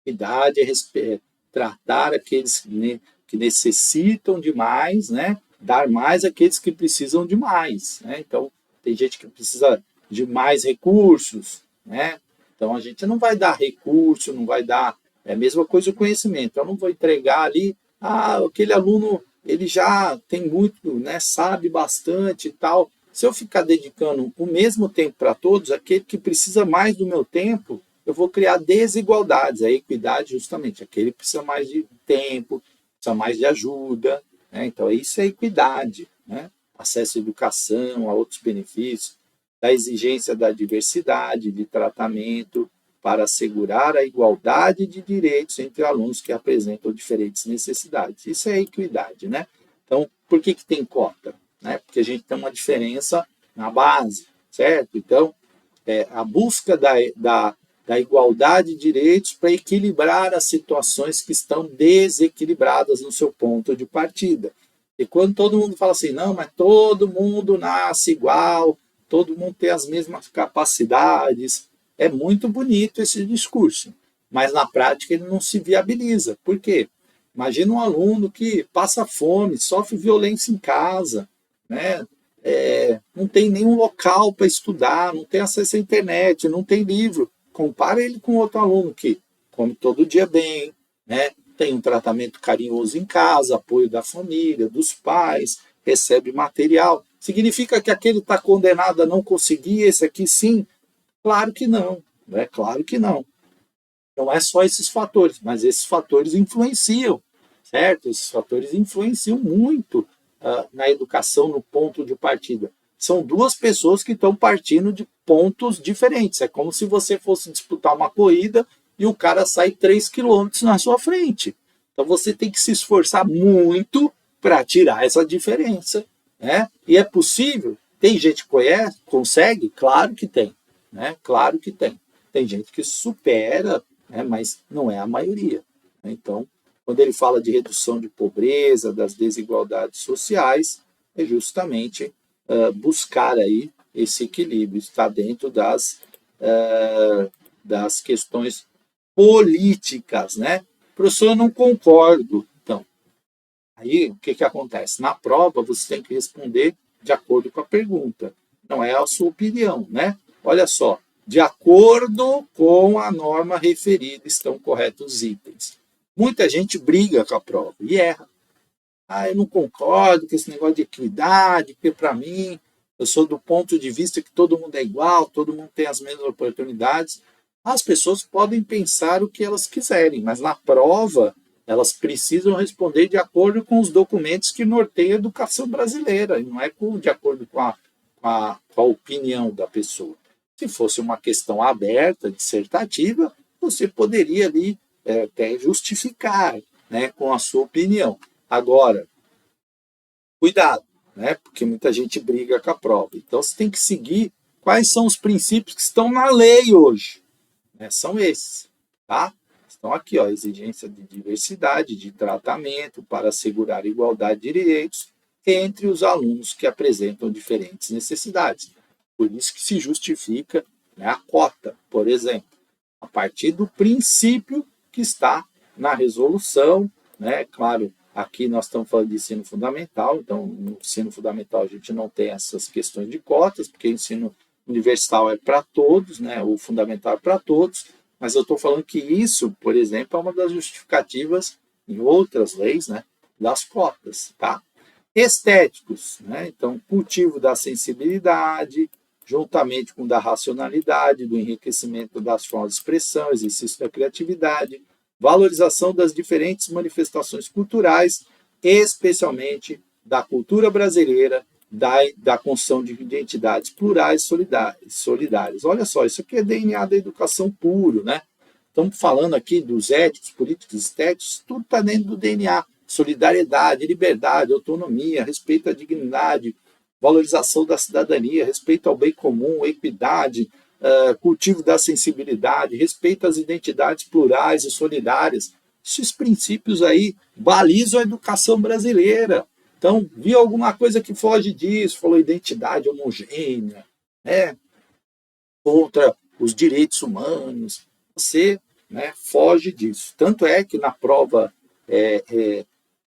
Equidade é tratar aqueles que necessitam de mais, né? Dar mais àqueles que precisam de mais, né? Então, tem gente que precisa de mais recursos, né? Então, a gente não vai dar recurso, não vai dar... É a mesma coisa o conhecimento. Eu não vou entregar ali, aquele aluno, ele já tem muito, né? Sabe bastante e tal. Se eu ficar dedicando o mesmo tempo para todos, aquele que precisa mais do meu tempo, eu vou criar desigualdades. A equidade, justamente, aquele que precisa mais de tempo, precisa mais de ajuda, né? Então, isso é equidade, né? Acesso à educação, a outros benefícios, da exigência da diversidade de tratamento para assegurar a igualdade de direitos entre alunos que apresentam diferentes necessidades. Isso é equidade, né? Então, por que tem cota? Né? Porque a gente tem uma diferença na base, certo? Então, a busca da igualdade de direitos para equilibrar as situações que estão desequilibradas no seu ponto de partida. E quando todo mundo fala assim, não, mas todo mundo nasce igual, todo mundo tem as mesmas capacidades, é muito bonito esse discurso, mas na prática ele não se viabiliza. Por quê? Imagina um aluno que passa fome, sofre violência em casa, né? Não tem nenhum local para estudar, não tem acesso à internet, não tem livro. Compara ele com outro aluno que come todo dia bem, né? Tem um tratamento carinhoso em casa, apoio da família, dos pais, recebe material. Significa que aquele está condenado a não conseguir, esse aqui sim? Claro que não, né? Claro que não. Não é só esses fatores, mas esses fatores influenciam, certo? Esses fatores influenciam muito na educação, no ponto de partida. São duas pessoas que estão partindo de pontos diferentes. É como se você fosse disputar uma corrida e o cara sai 3 quilômetros na sua frente. Então você tem que se esforçar muito para tirar essa diferença. Né? E é possível? Tem gente que conhece, consegue? Claro que tem. Né? Claro que tem. Tem gente que supera, né? Mas não é a maioria. Né? Então, quando ele fala de redução de pobreza, das desigualdades sociais, é justamente buscar aí esse equilíbrio, está dentro das questões políticas, né? Professor, eu não concordo. Então, aí o que acontece? Na prova, você tem que responder de acordo com a pergunta, não é a sua opinião, né? Olha só, de acordo com a norma referida, estão corretos os itens. Muita gente briga com a prova e erra. Eu não concordo com esse negócio de equidade, porque para mim, eu sou do ponto de vista que todo mundo é igual, todo mundo tem as mesmas oportunidades. As pessoas podem pensar o que elas quiserem, mas na prova, elas precisam responder de acordo com os documentos que norteiam a educação brasileira, e não é de acordo com a opinião da pessoa. Se fosse uma questão aberta, dissertativa, você poderia ali até justificar, né, com a sua opinião. Agora, cuidado, né, porque muita gente briga com a prova. Então, você tem que seguir quais são os princípios que estão na lei hoje. Né, são esses, tá? Estão aqui, ó, exigência de diversidade, de tratamento para assegurar igualdade de direitos entre os alunos que apresentam diferentes necessidades. Por isso que se justifica, né, a cota, por exemplo, a partir do princípio que está na resolução, né? Claro, aqui nós estamos falando de ensino fundamental, então no ensino fundamental a gente não tem essas questões de cotas, porque o ensino universal é para todos, né? O fundamental é para todos, mas eu estou falando que isso, por exemplo, é uma das justificativas em outras leis, né, das cotas, tá? Estéticos, né? Então, cultivo da sensibilidade, juntamente com da racionalidade, do enriquecimento das formas de expressão, exercício da criatividade, valorização das diferentes manifestações culturais, especialmente da cultura brasileira, da construção de identidades plurais solidárias. Olha só, isso aqui é DNA da educação puro, né? Estamos falando aqui dos éticos, políticos, estéticos, tudo está dentro do DNA. Solidariedade, liberdade, autonomia, respeito à dignidade, valorização da cidadania, respeito ao bem comum, equidade, cultivo da sensibilidade, respeito às identidades plurais e solidárias. Esses princípios aí balizam a educação brasileira. Então, viu alguma coisa que foge disso, falou identidade homogênea, né, contra os direitos humanos, você, né, foge disso. Tanto é que na prova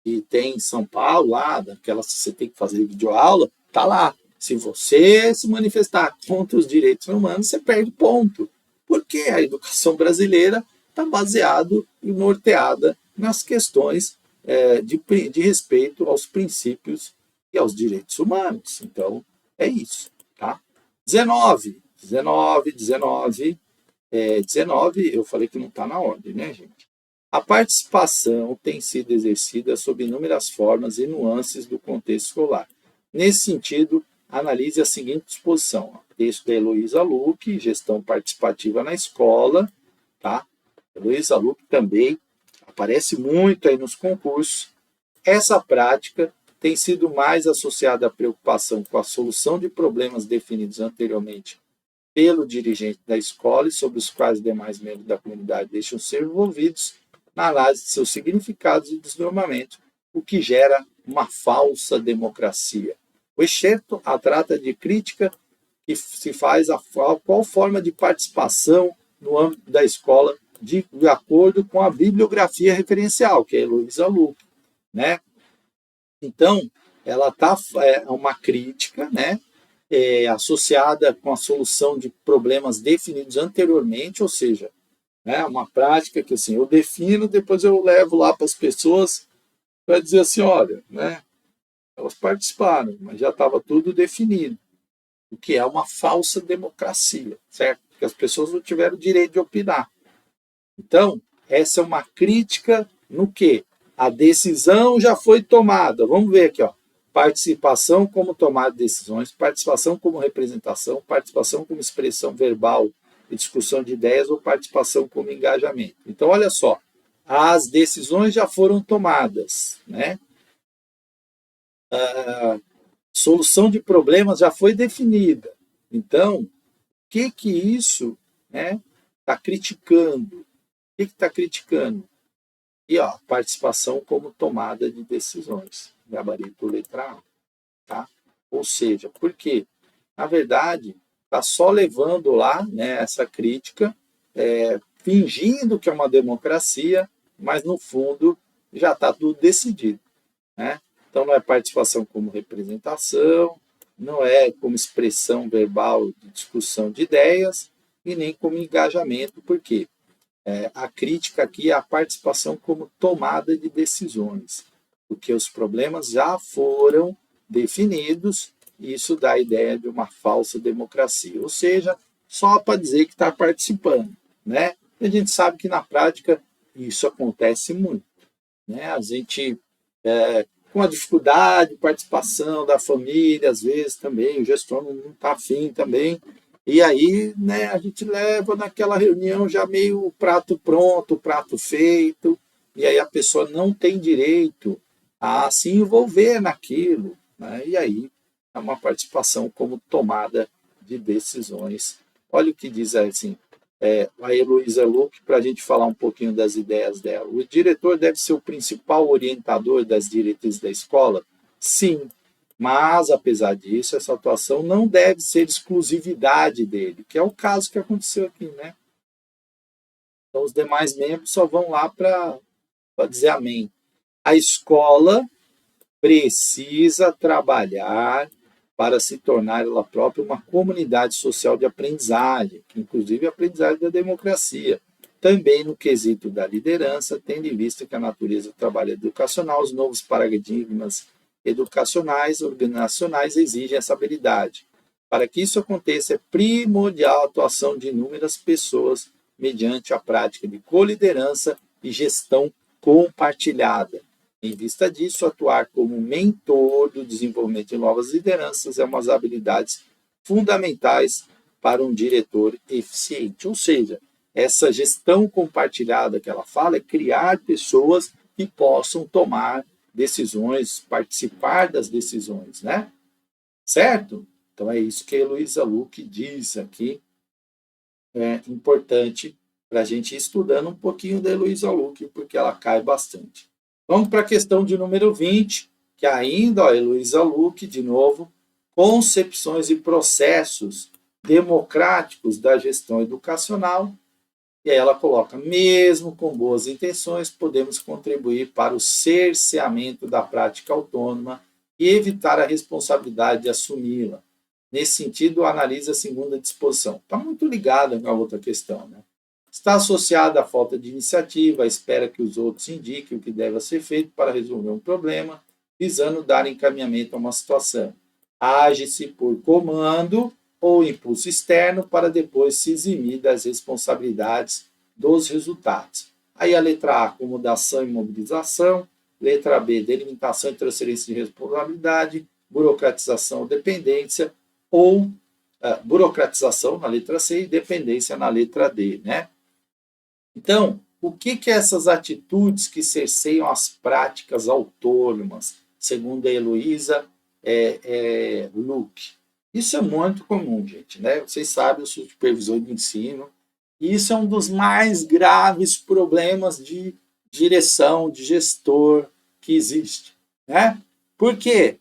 que tem em São Paulo, lá, daquela que você tem que fazer videoaula, tá lá. Se você se manifestar contra os direitos humanos, você perde ponto. Porque a educação brasileira está baseada e norteada nas questões de respeito aos princípios e aos direitos humanos. Então, é isso. Tá? 19, eu falei que não está na ordem, né, gente? A participação tem sido exercida sob inúmeras formas e nuances do contexto escolar. Nesse sentido, analise a seguinte disposição. Ó, texto da Heloísa Luque, Gestão Participativa na Escola. Tá? Heloísa Luque também aparece muito aí nos concursos. Essa prática tem sido mais associada à preocupação com a solução de problemas definidos anteriormente pelo dirigente da escola e sobre os quais os demais membros da comunidade deixam ser envolvidos na análise de seus significados e desdobramento, o que gera uma falsa democracia. O excerto a trata de crítica que se faz a qual forma de participação no âmbito da escola de acordo com a bibliografia referencial, que é Heloísa Luque, né? Então, ela está uma crítica, né, associada com a solução de problemas definidos anteriormente, ou seja, né, uma prática que assim, eu defino, depois eu levo lá para as pessoas para dizer assim, olha, né, elas participaram, mas já estava tudo definido, o que é uma falsa democracia, certo? Porque as pessoas não tiveram o direito de opinar. Então, essa é uma crítica no quê? A decisão já foi tomada. Vamos ver aqui, ó. Participação como tomada de decisões, participação como representação, participação como expressão verbal e discussão de ideias ou participação como engajamento. Então, olha só, as decisões já foram tomadas, né? A solução de problemas já foi definida. Então, o que isso, né, está criticando? O que está criticando? E ó, participação como tomada de decisões. Gabarito letra A. Tá? Ou seja, por quê? Na verdade, está só levando lá, né, essa crítica, fingindo que é uma democracia, mas no fundo já está tudo decidido. Né? Então não é participação como representação, não é como expressão verbal de discussão de ideias e nem como engajamento. Por quê? A crítica aqui é a participação como tomada de decisões, porque os problemas já foram definidos e isso dá a ideia de uma falsa democracia, ou seja, só para dizer que está participando. Né? E a gente sabe que na prática isso acontece muito. Né? A gente, com a dificuldade de participação da família, às vezes também, o gestor não está afim também, e aí, né, a gente leva naquela reunião já meio o prato pronto, o prato feito, e aí a pessoa não tem direito a se envolver naquilo. Né? E aí é uma participação como tomada de decisões. Olha o que diz assim, a Heloísa Luque, para a gente falar um pouquinho das ideias dela. O diretor deve ser o principal orientador das diretrizes da escola? Sim. Mas, apesar disso, essa atuação não deve ser exclusividade dele, que é o caso que aconteceu aqui, né? Então, os demais membros só vão lá para dizer amém. A escola precisa trabalhar para se tornar ela própria uma comunidade social de aprendizagem, que inclusive é a aprendizagem da democracia. Também no quesito da liderança, tendo em vista que a natureza do trabalho educacional, os novos paradigmas educacionais, organizacionais exigem essa habilidade. Para que isso aconteça, é primordial a atuação de inúmeras pessoas mediante a prática de coliderança e gestão compartilhada. Em vista disso, atuar como mentor do desenvolvimento de novas lideranças é uma das habilidades fundamentais para um diretor eficiente. Ou seja, essa gestão compartilhada que ela fala é criar pessoas que possam tomar decisões, participar das decisões, né? Certo? Então é isso que a Heloísa Luque diz aqui. É importante para a gente ir estudando um pouquinho da Heloísa Luque, porque ela cai bastante. Vamos para a questão de número 20. que ainda, ó, Heloísa Luque, de novo, concepções e processos democráticos da gestão educacional, e aí ela coloca, mesmo com boas intenções, podemos contribuir para o cerceamento da prática autônoma e evitar a responsabilidade de assumi-la. Nesse sentido, analisa a segunda disposição. Está muito ligada com a outra questão, né? Está associada à falta de iniciativa, à espera que os outros indiquem o que deve ser feito para resolver um problema, visando dar encaminhamento a uma situação. Age-se por comando ou impulso externo para depois se eximir das responsabilidades dos resultados. Aí a letra A, acomodação e mobilização. Letra B, delimitação e transferência de responsabilidade. Burocratização ou dependência. Ou burocratização na letra C e dependência na letra D, né? Então, o que essas atitudes que cerceiam as práticas autônomas, segundo a Heloísa Luque? Isso é muito comum, gente, né? Vocês sabem, eu sou supervisor de ensino, e isso é um dos mais graves problemas de direção, de gestor que existe, né? Por quê?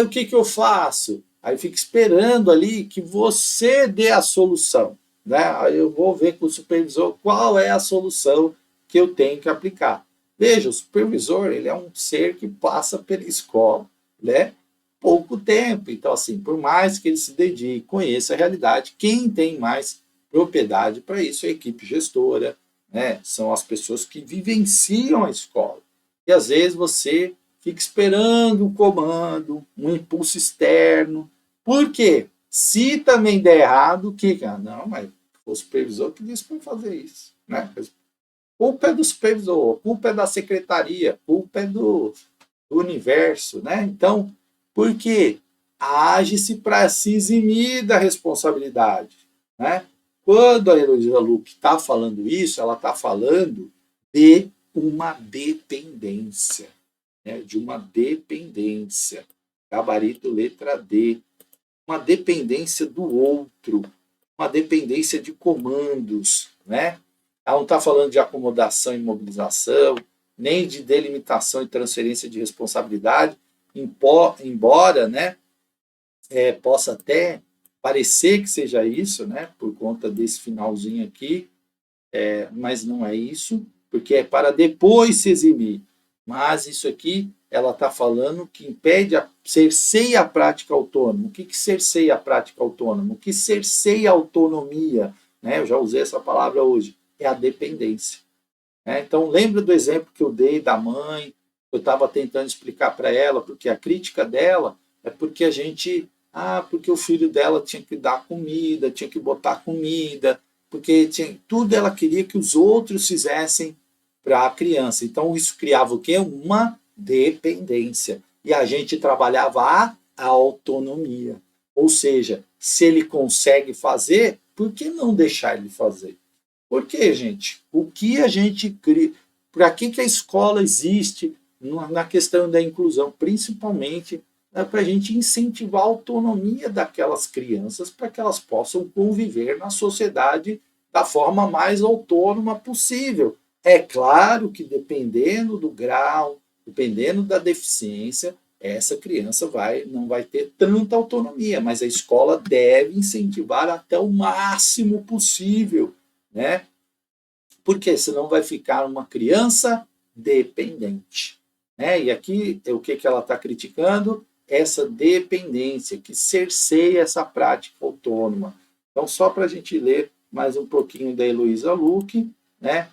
O que eu faço? Aí fica esperando ali que você dê a solução, né? Aí eu vou ver com o supervisor qual é a solução que eu tenho que aplicar. Veja, o supervisor, ele é um ser que passa pela escola, né? Pouco tempo. Então, assim, por mais que ele se dedique, conheça a realidade, quem tem mais propriedade para isso é a equipe gestora, né? São as pessoas que vivenciam a escola. E às vezes você fica esperando um comando, um impulso externo. Por quê? Se também der errado, o que? Não, mas o supervisor que disse para fazer isso, né? Culpa é do supervisor, culpa é da secretaria, culpa é do universo, né? Então, por quê? Age-se para se eximir da responsabilidade, né? Quando a Heloísa Luque está falando isso, ela está falando de uma dependência, né? De uma dependência. Gabarito letra D. Uma dependência do outro, uma dependência de comandos, né? Ela não está falando de acomodação e mobilização, nem de delimitação e transferência de responsabilidade, embora, né, possa até parecer que seja isso, né, por conta desse finalzinho aqui, mas não é isso, porque é para depois se eximir. Mas isso aqui, ela está falando que impede, cerceia a prática autônoma. O que cerceia a prática autônoma? O que cerceia a autonomia? Né? Eu já usei essa palavra hoje. É a dependência. Então, lembra do exemplo que eu dei da mãe? Eu estava tentando explicar para ela, porque a crítica dela é porque a gente... porque o filho dela tinha que dar comida, tinha que botar comida, porque tudo ela queria que os outros fizessem para a criança. Então, isso criava o quê? Uma dependência. E a gente trabalhava a autonomia. Ou seja, se ele consegue fazer, por que não deixar ele fazer? Por quê, gente? O que a gente cria? Para que a escola existe na questão da inclusão? Principalmente para a gente incentivar a autonomia daquelas crianças para que elas possam conviver na sociedade da forma mais autônoma possível. É claro que dependendo do grau, dependendo da deficiência, essa criança não vai ter tanta autonomia, mas a escola deve incentivar até o máximo possível, né? Porque senão vai ficar uma criança dependente, né? E aqui o que ela está criticando? Essa dependência que cerceia essa prática autônoma. Então, só para a gente ler mais um pouquinho da Heloísa Luque, né?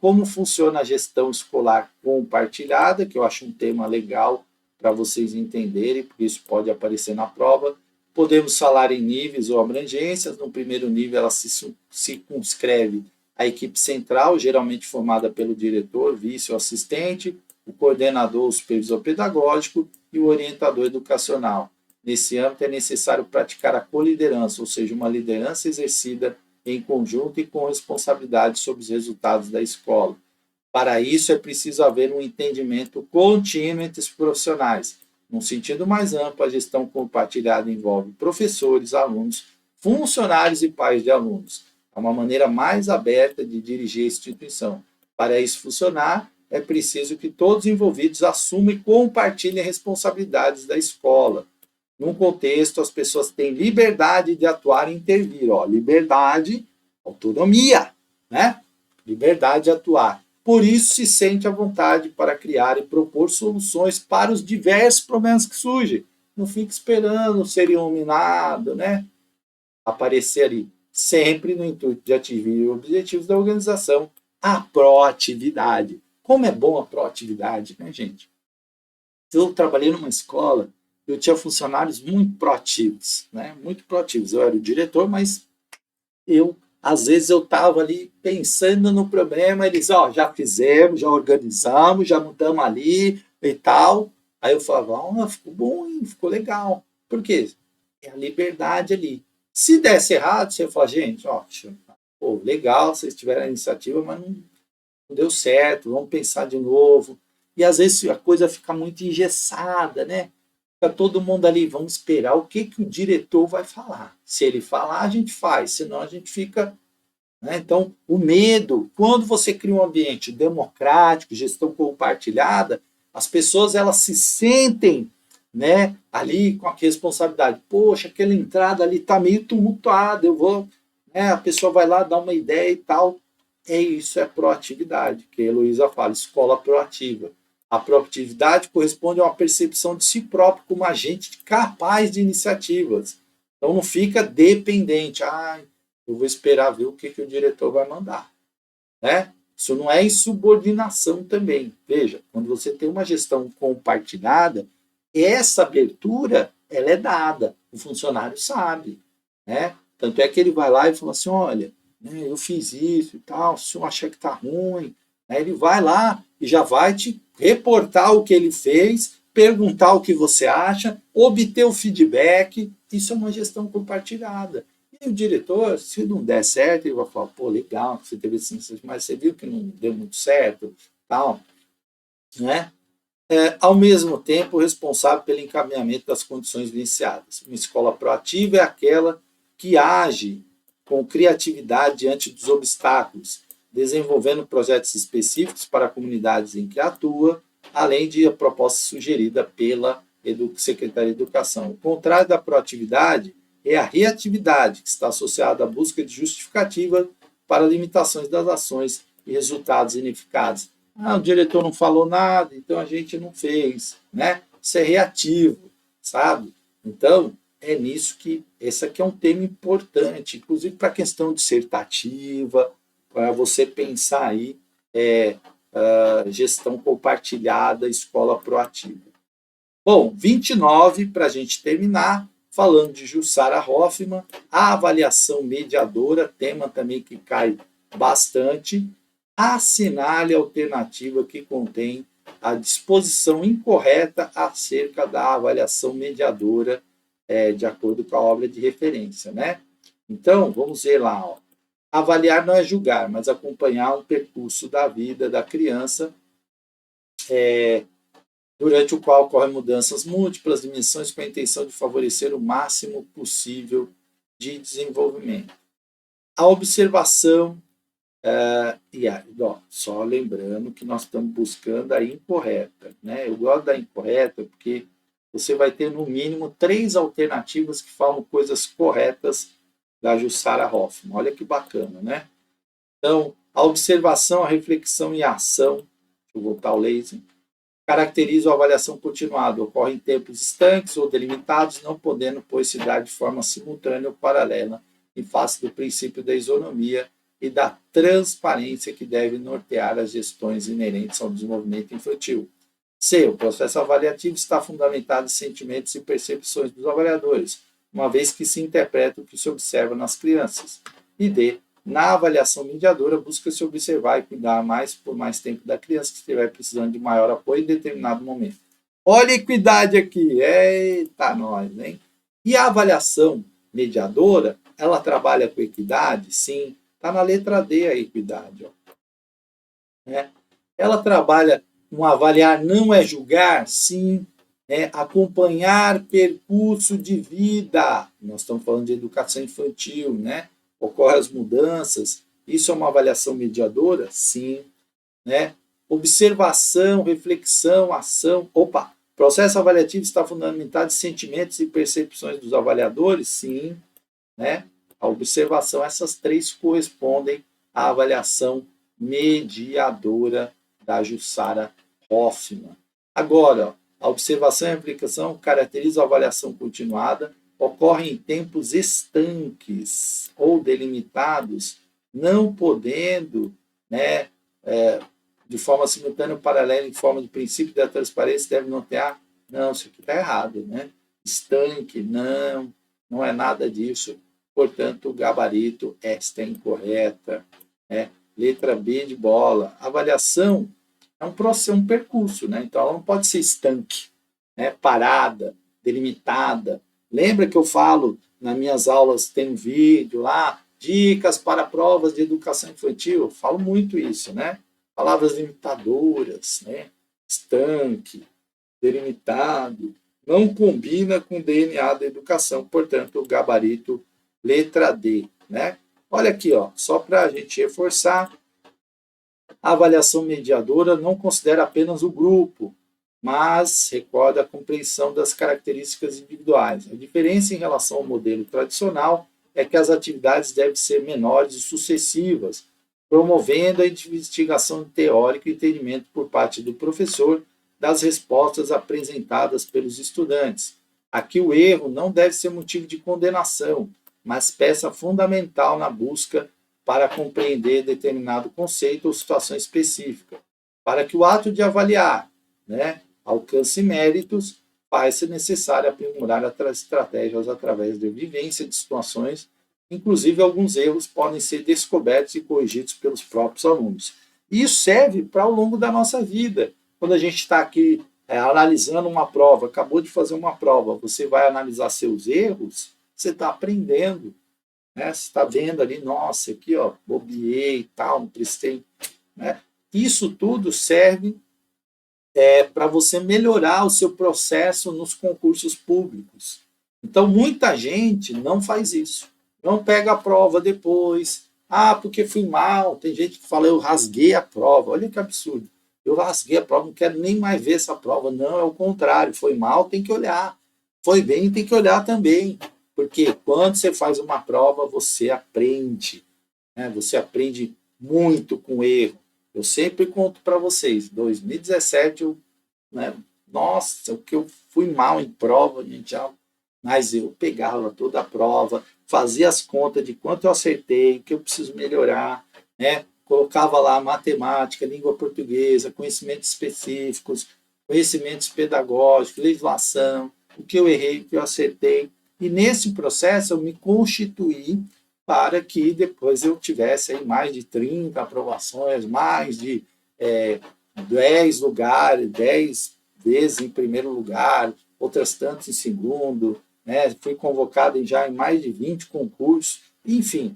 Como funciona a gestão escolar compartilhada, que eu acho um tema legal para vocês entenderem, porque isso pode aparecer na prova. Podemos falar em níveis ou abrangências. No primeiro nível, ela se circunscreve à equipe central, geralmente formada pelo diretor, vice ou assistente, o coordenador, o supervisor pedagógico e o orientador educacional. Nesse âmbito, é necessário praticar a coliderança, ou seja, uma liderança exercida em conjunto e com responsabilidade sobre os resultados da escola. Para isso, é preciso haver um entendimento contínuo entre os profissionais. Num sentido mais amplo, a gestão compartilhada envolve professores, alunos, funcionários e pais de alunos. É uma maneira mais aberta de dirigir a instituição. Para isso funcionar, é preciso que todos os envolvidos assumam e compartilhem responsabilidades da escola. Num contexto, as pessoas têm liberdade de atuar e intervir. Ó, liberdade, autonomia, né? Liberdade de atuar. Por isso se sente à vontade para criar e propor soluções para os diversos problemas que surgem. Não fica esperando ser iluminado, né? Aparecer ali. Sempre no intuito de atingir os objetivos da organização. A proatividade. Como é bom a proatividade, né, gente? Eu trabalhei numa escola, eu tinha funcionários muito proativos, né? Muito proativos. Eu era o diretor, mas às vezes eu estava ali pensando no problema, eles, ó, já fizemos, já organizamos, já mudamos ali e tal. Aí eu falava, ó, ficou bom, hein? Ficou legal. Por quê? É a liberdade ali. Se desse errado, você fala, gente, ó, pô, legal, vocês tiveram a iniciativa, mas não deu certo, vamos pensar de novo. E às vezes a coisa fica muito engessada, né? Fica todo mundo ali, vamos esperar o que o diretor vai falar. Se ele falar, a gente faz, senão a gente fica. Né? Então, o medo, quando você cria um ambiente democrático, gestão compartilhada, as pessoas elas se sentem, né, ali com a responsabilidade. Poxa, aquela entrada ali está meio tumultuada, eu vou. Né, a pessoa vai lá dar uma ideia e tal. É isso, é proatividade, que a Heloísa fala, escola proativa. A proatividade corresponde a uma percepção de si próprio como agente capaz de iniciativas. Então não fica dependente. Eu vou esperar ver o que o diretor vai mandar. Né? Isso não é insubordinação também. Veja, quando você tem uma gestão compartilhada, essa abertura ela é dada. O funcionário sabe. Né? Tanto é que ele vai lá e fala assim, olha, né, eu fiz isso e tal, se eu achar que está ruim, né, ele vai lá e já vai te reportar o que ele fez, perguntar o que você acha, obter o feedback. Isso é uma gestão compartilhada. E o diretor, se não der certo, ele vai falar, pô, legal, você teve assim, mas você viu que não deu muito certo, tal, né? Ao mesmo tempo, responsável pelo encaminhamento das condições iniciadas. Uma escola proativa é aquela que age com criatividade diante dos obstáculos, desenvolvendo projetos específicos para comunidades em que atua, além de a proposta sugerida pela Secretaria de Educação. O contrário da proatividade é a reatividade, que está associada à busca de justificativa para limitações das ações e resultados ineficazes. O diretor não falou nada, então a gente não fez, né? Isso é reativo, sabe? Então, é nisso que esse aqui é um tema importante, inclusive para a questão dissertativa, para você pensar aí gestão compartilhada, escola proativa. Bom, 29, para a gente terminar, falando de Jussara Hoffmann, a avaliação mediadora, tema também que cai bastante, assinale a alternativa que contém a disposição incorreta acerca da avaliação mediadora de acordo com a obra de referência, né? Então, vamos ver lá, ó. Avaliar não é julgar, mas acompanhar um percurso da vida da criança durante o qual ocorrem mudanças múltiplas, dimensões com a intenção de favorecer o máximo possível de desenvolvimento. A observação só lembrando que nós estamos buscando a incorreta, né? Eu gosto da incorreta porque você vai ter no mínimo 3 alternativas que falam coisas corretas da Jussara Hoffmann. Olha que bacana, né? Então, a observação, a reflexão e a ação, deixa eu voltar ao laser, caracterizam a avaliação continuada, ocorre em tempos estanques ou delimitados, não podendo, pois, se dar de forma simultânea ou paralela, em face do princípio da isonomia e da transparência que deve nortear as gestões inerentes ao desenvolvimento infantil. C. O processo avaliativo está fundamentado em sentimentos e percepções dos avaliadores, uma vez que se interpreta o que se observa nas crianças. E D. Na avaliação mediadora, busca-se observar e cuidar por mais tempo da criança que estiver precisando de maior apoio em determinado momento. Olha a equidade aqui. Eita, nós, hein? E a avaliação mediadora, ela trabalha com equidade? Sim. Está na letra D a equidade. Ó. Ela trabalha com avaliar não é julgar? Sim. Acompanhar percurso de vida. Nós estamos falando de educação infantil, né? Ocorrem as mudanças. Isso é uma avaliação mediadora? Sim. Né? Observação, reflexão, ação. Opa, o processo avaliativo está fundamentado em sentimentos e percepções dos avaliadores? Sim, né? A observação, essas três correspondem à avaliação mediadora da Jussara Hoffmann. Agora, a observação e a aplicação caracterizam a avaliação continuada, ocorrem em tempos estanques ou delimitados, não podendo, né, de forma simultânea ou paralela, em forma de princípio da transparência, deve notar, não, isso aqui está errado, né? Estanque, não é nada disso. Portanto, o gabarito esta é incorreta. Né? Letra B de bola. Avaliação é um processo, um percurso, né? Então ela não pode ser estanque, né? Parada, delimitada. Lembra que eu falo nas minhas aulas, tem um vídeo lá, dicas para provas de educação infantil? Eu falo muito isso, né? Palavras limitadoras, né? Estanque, delimitado, não combina com o DNA da educação, portanto, o gabarito letra D, né? Olha aqui, ó, só para a gente reforçar, a avaliação mediadora não considera apenas o grupo, mas recorda a compreensão das características individuais. A diferença em relação ao modelo tradicional é que as atividades devem ser menores e sucessivas, promovendo a investigação teórica e entendimento por parte do professor das respostas apresentadas pelos estudantes. Aqui o erro não deve ser motivo de condenação, mas peça fundamental na busca para compreender determinado conceito ou situação específica. Para que o ato de avaliar, né, alcance méritos, faz-se necessário aprimorar as estratégias através da vivência de situações. Inclusive, alguns erros podem ser descobertos e corrigidos pelos próprios alunos. E isso serve para ao longo da nossa vida. Quando a gente está aqui analisando uma prova, acabou de fazer uma prova, você vai analisar seus erros, você está aprendendo. Né? Você está vendo ali, nossa, aqui, ó, bobeei e tal, não prestei. Né? Isso tudo serve para você melhorar o seu processo nos concursos públicos. Então, muita gente não faz isso. Não pega a prova depois. Ah, porque fui mal. Tem gente que fala, eu rasguei a prova. Olha que absurdo. Eu rasguei a prova, não quero nem mais ver essa prova. Não, é o contrário. Foi mal, tem que olhar. Foi bem, tem que olhar também. Porque quando você faz uma prova, você aprende. Né? Você aprende muito com erro. Eu sempre conto para vocês, 2017, nossa, o que eu fui mal em prova, gente, mas eu pegava toda a prova, fazia as contas de quanto eu acertei, o que eu preciso melhorar, né? Colocava lá matemática, língua portuguesa, conhecimentos específicos, conhecimentos pedagógicos, legislação, o que eu errei, o que eu acertei. E nesse processo eu me constituí para que depois eu tivesse aí mais de 30 aprovações, mais de 10 lugares, 10 vezes em primeiro lugar, outras tantas em segundo, né? Fui convocado já em mais de 20 concursos, enfim,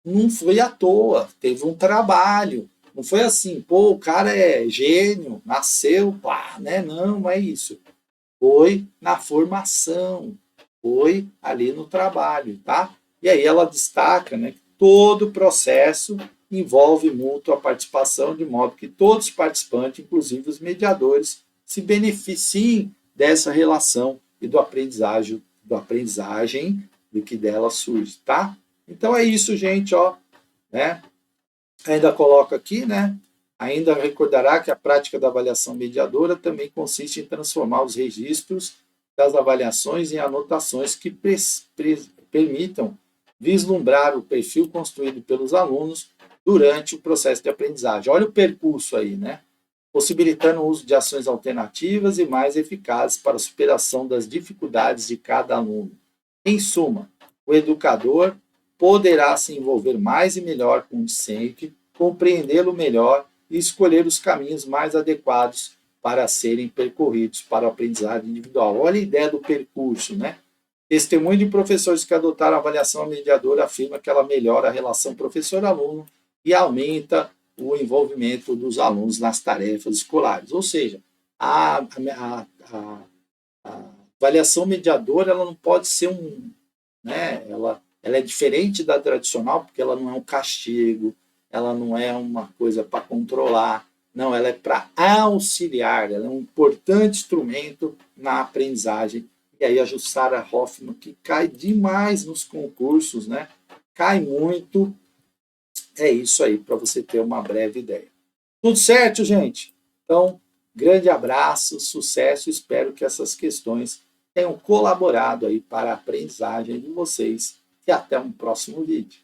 não foi à toa, teve um trabalho, não foi assim, pô, o cara é gênio, nasceu, pá, né? Não é isso. Foi na formação, foi ali no trabalho, tá? E aí ela destaca, né, que todo o processo envolve mútua participação, de modo que todos os participantes, inclusive os mediadores, se beneficiem dessa relação e do aprendizagem do que dela surge, tá? Então é isso, gente, ó, né? Ainda coloca aqui, né? Ainda recordará que a prática da avaliação mediadora também consiste em transformar os registros das avaliações em anotações que permitam vislumbrar o perfil construído pelos alunos durante o processo de aprendizagem. Olha o percurso aí, né? Possibilitando o uso de ações alternativas e mais eficazes para a superação das dificuldades de cada aluno. Em suma, o educador poderá se envolver mais e melhor com o discente, compreendê-lo melhor e escolher os caminhos mais adequados para serem percorridos para o aprendizado individual. Olha a ideia do percurso, né? Testemunho de professores que adotaram a avaliação mediadora afirma que ela melhora a relação professor-aluno e aumenta o envolvimento dos alunos nas tarefas escolares. Ou seja, a avaliação mediadora ela não pode ser né, ela é diferente da tradicional porque ela não é um castigo, ela não é uma coisa para controlar, Não, ela é para auxiliar, ela é um importante instrumento na aprendizagem. E aí a Jussara Hoffman, que cai demais nos concursos, né? Cai muito. É isso aí, para você ter uma breve ideia. Tudo certo, gente? Então, grande abraço, sucesso. Espero que essas questões tenham colaborado aí para a aprendizagem de vocês. E até um próximo vídeo.